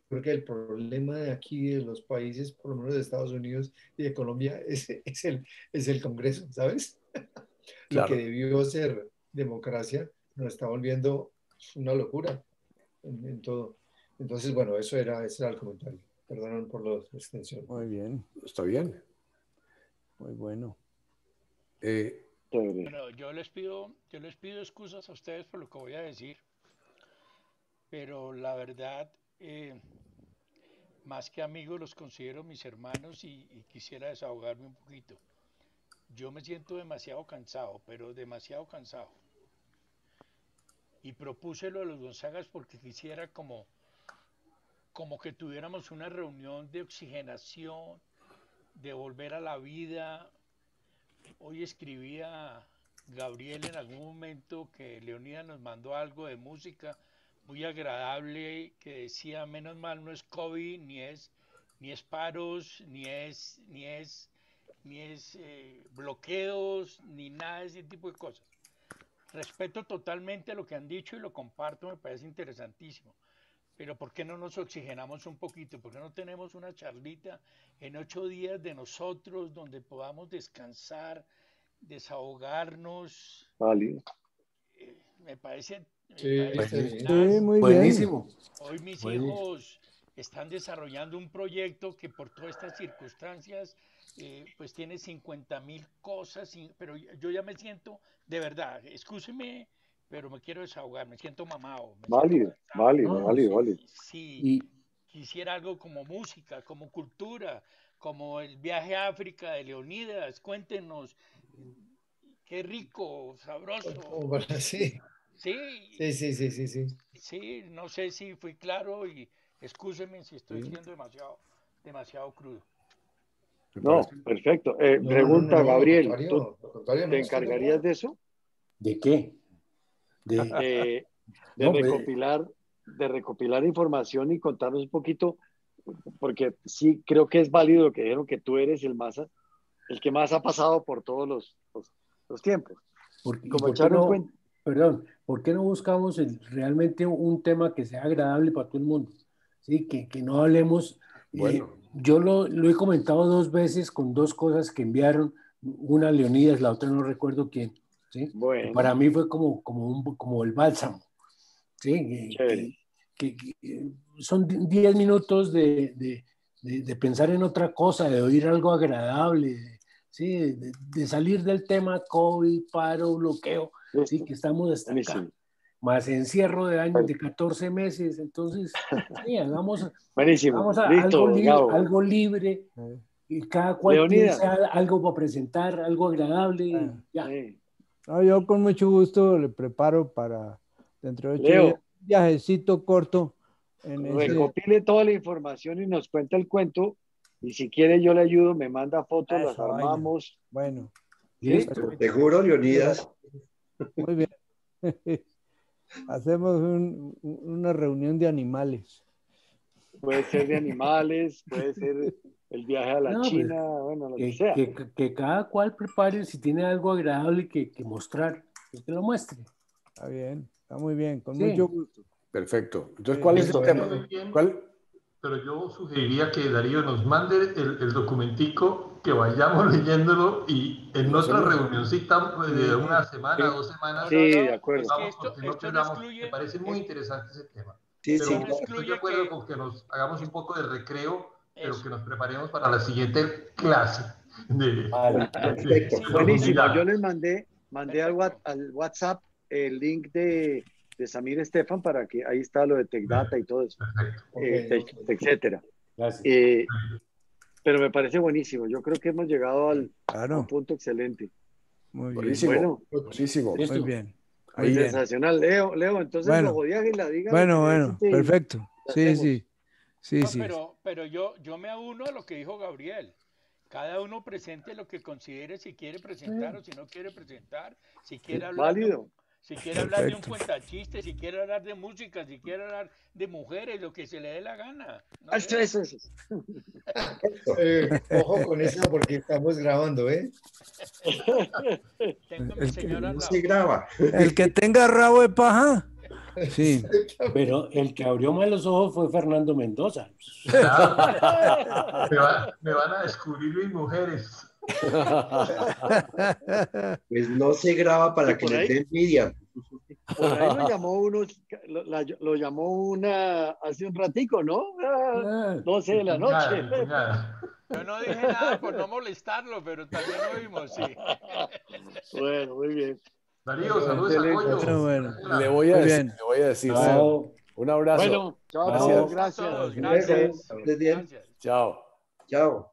creo que el problema de aquí, de los países, por lo menos de Estados Unidos y de Colombia, es el Congreso, ¿sabes? Lo que debió ser democracia nos está volviendo una locura en todo. Entonces, bueno, ese era el comentario. Perdón por la extensión. Muy bien. Está bien. Muy bueno. Bueno, yo les pido excusas a ustedes por lo que voy a decir, pero la verdad, más que amigos los considero mis hermanos y quisiera desahogarme un poquito. Yo me siento demasiado cansado, pero demasiado cansado. Y propuse lo de los Gonzagas porque quisiera como que tuviéramos una reunión de oxigenación, de volver a la vida. Hoy escribí a Gabriel en algún momento que Leonidas nos mandó algo de música muy agradable que decía, menos mal no es COVID, ni es paros, ni es bloqueos, ni nada de ese tipo de cosas. Respeto totalmente lo que han dicho y lo comparto, me parece interesantísimo. Pero ¿por qué no nos oxigenamos un poquito? ¿Por qué no tenemos una charlita en 8 días de nosotros donde podamos descansar, desahogarnos? Válido. Me parece muy buenísimo. Bien. Hoy mis hijos están desarrollando un proyecto que por todas estas circunstancias pues tiene 50.000 cosas, pero yo ya me siento, de verdad, excúseme, pero me quiero desahogar, me siento mamado. Válido. Sí, quisiera algo como música, como cultura, como el viaje a África de Leonidas. Cuéntenos, qué rico, sabroso. Sí. Sí. Sí, no sé si fui claro y excúseme si estoy siendo demasiado crudo. No, perfecto. Pregunta, Gabriel, ¿tú te encargarías de eso? ¿De qué? De recopilar información y contarnos un poquito, porque sí creo que es válido lo que dijeron, que tú eres el que más ha pasado por todos los tiempos. ¿Por qué no buscamos realmente un tema que sea agradable para todo el mundo? ¿Sí? Que no hablemos. Bueno. Yo lo he comentado 2 veces con 2 cosas que enviaron, una Leonidas, la otra no recuerdo quién. ¿Sí? Bueno. Para mí fue como el bálsamo. ¿Sí? Que son 10 minutos de pensar en otra cosa, de oír algo agradable, ¿sí? de salir del tema COVID, paro, bloqueo, ¿sí? Que estamos hasta acá. Más encierro de años de 14 meses, entonces sí, hagamos algo libre y cada cual piense algo para presentar, algo agradable. Ya. No, yo con mucho gusto le preparo para dentro de 8 días un viajecito corto. Recopile toda la información y nos cuenta el cuento, y si quiere yo le ayudo, me manda fotos, las armamos. Bueno. Listo, seguro, Leonidas. Muy bien. Hacemos una reunión de animales. Puede ser de animales, puede ser el viaje a la China, bueno, lo que sea. Que cada cual prepare, si tiene algo agradable que mostrar, que lo muestre. Está bien, está muy bien, con mucho gusto. Perfecto. Entonces, ¿cuál es el tema? Pero yo sugeriría que Darío nos mande el documentico, que vayamos leyéndolo y en otra reunioncita de una semana, 2 semanas. Sí, de acuerdo. Me parece muy interesante ese tema. Sí, pero estoy de acuerdo con que nos hagamos un poco de recreo, pero que nos preparemos para la siguiente clase. Perfecto. Buenísimo. Yo les mandé al WhatsApp el link de Samir Estefan para que ahí está lo de Tech Data y todo eso, etcétera. Gracias. Pero me parece buenísimo. Yo creo que hemos llegado a un punto excelente. Muy bien. Buenísimo. Bueno, muchísimo. Muy bien. Sensacional. Leo, entonces lo jodía y la diga. Bueno, perfecto. Sí, sí. Sí, No, sí. pero yo me auno a lo que dijo Gabriel. Cada uno presente lo que considere, si quiere presentar o si no quiere presentar, si quiere hablar de Válido. si quiere hablar de un Perfecto. cuentachiste, si quiere hablar de música, si quiere hablar de mujeres, lo que se le dé la gana. No Eso, sé. eso. Ojo con esa porque estamos grabando, ¿eh? Tengo a mi señora al No lado. se graba. El que tenga rabo de paja. Sí. Pero el que abrió mal los ojos fue Fernando Mendoza. Claro. Me van a descubrir mis mujeres. Pues no se graba para Y que por les ahí- dé envidia. Por ahí lo llamó uno, lo llamó una hace un ratico, ¿no? 12 de la noche. Mi cuñada. Yo no dije nada por no molestarlo, pero también lo oímos, sí. Bueno, muy bien. Darío, saludos a Excelente. Goyo. Bueno. Le voy a Muy decir, bien. le voy a decir. Chao. Un abrazo. Bueno, chao a Gracias. todos, A gracias. todos, Luego, gracias. estés bien. Gracias. Chao. Chao.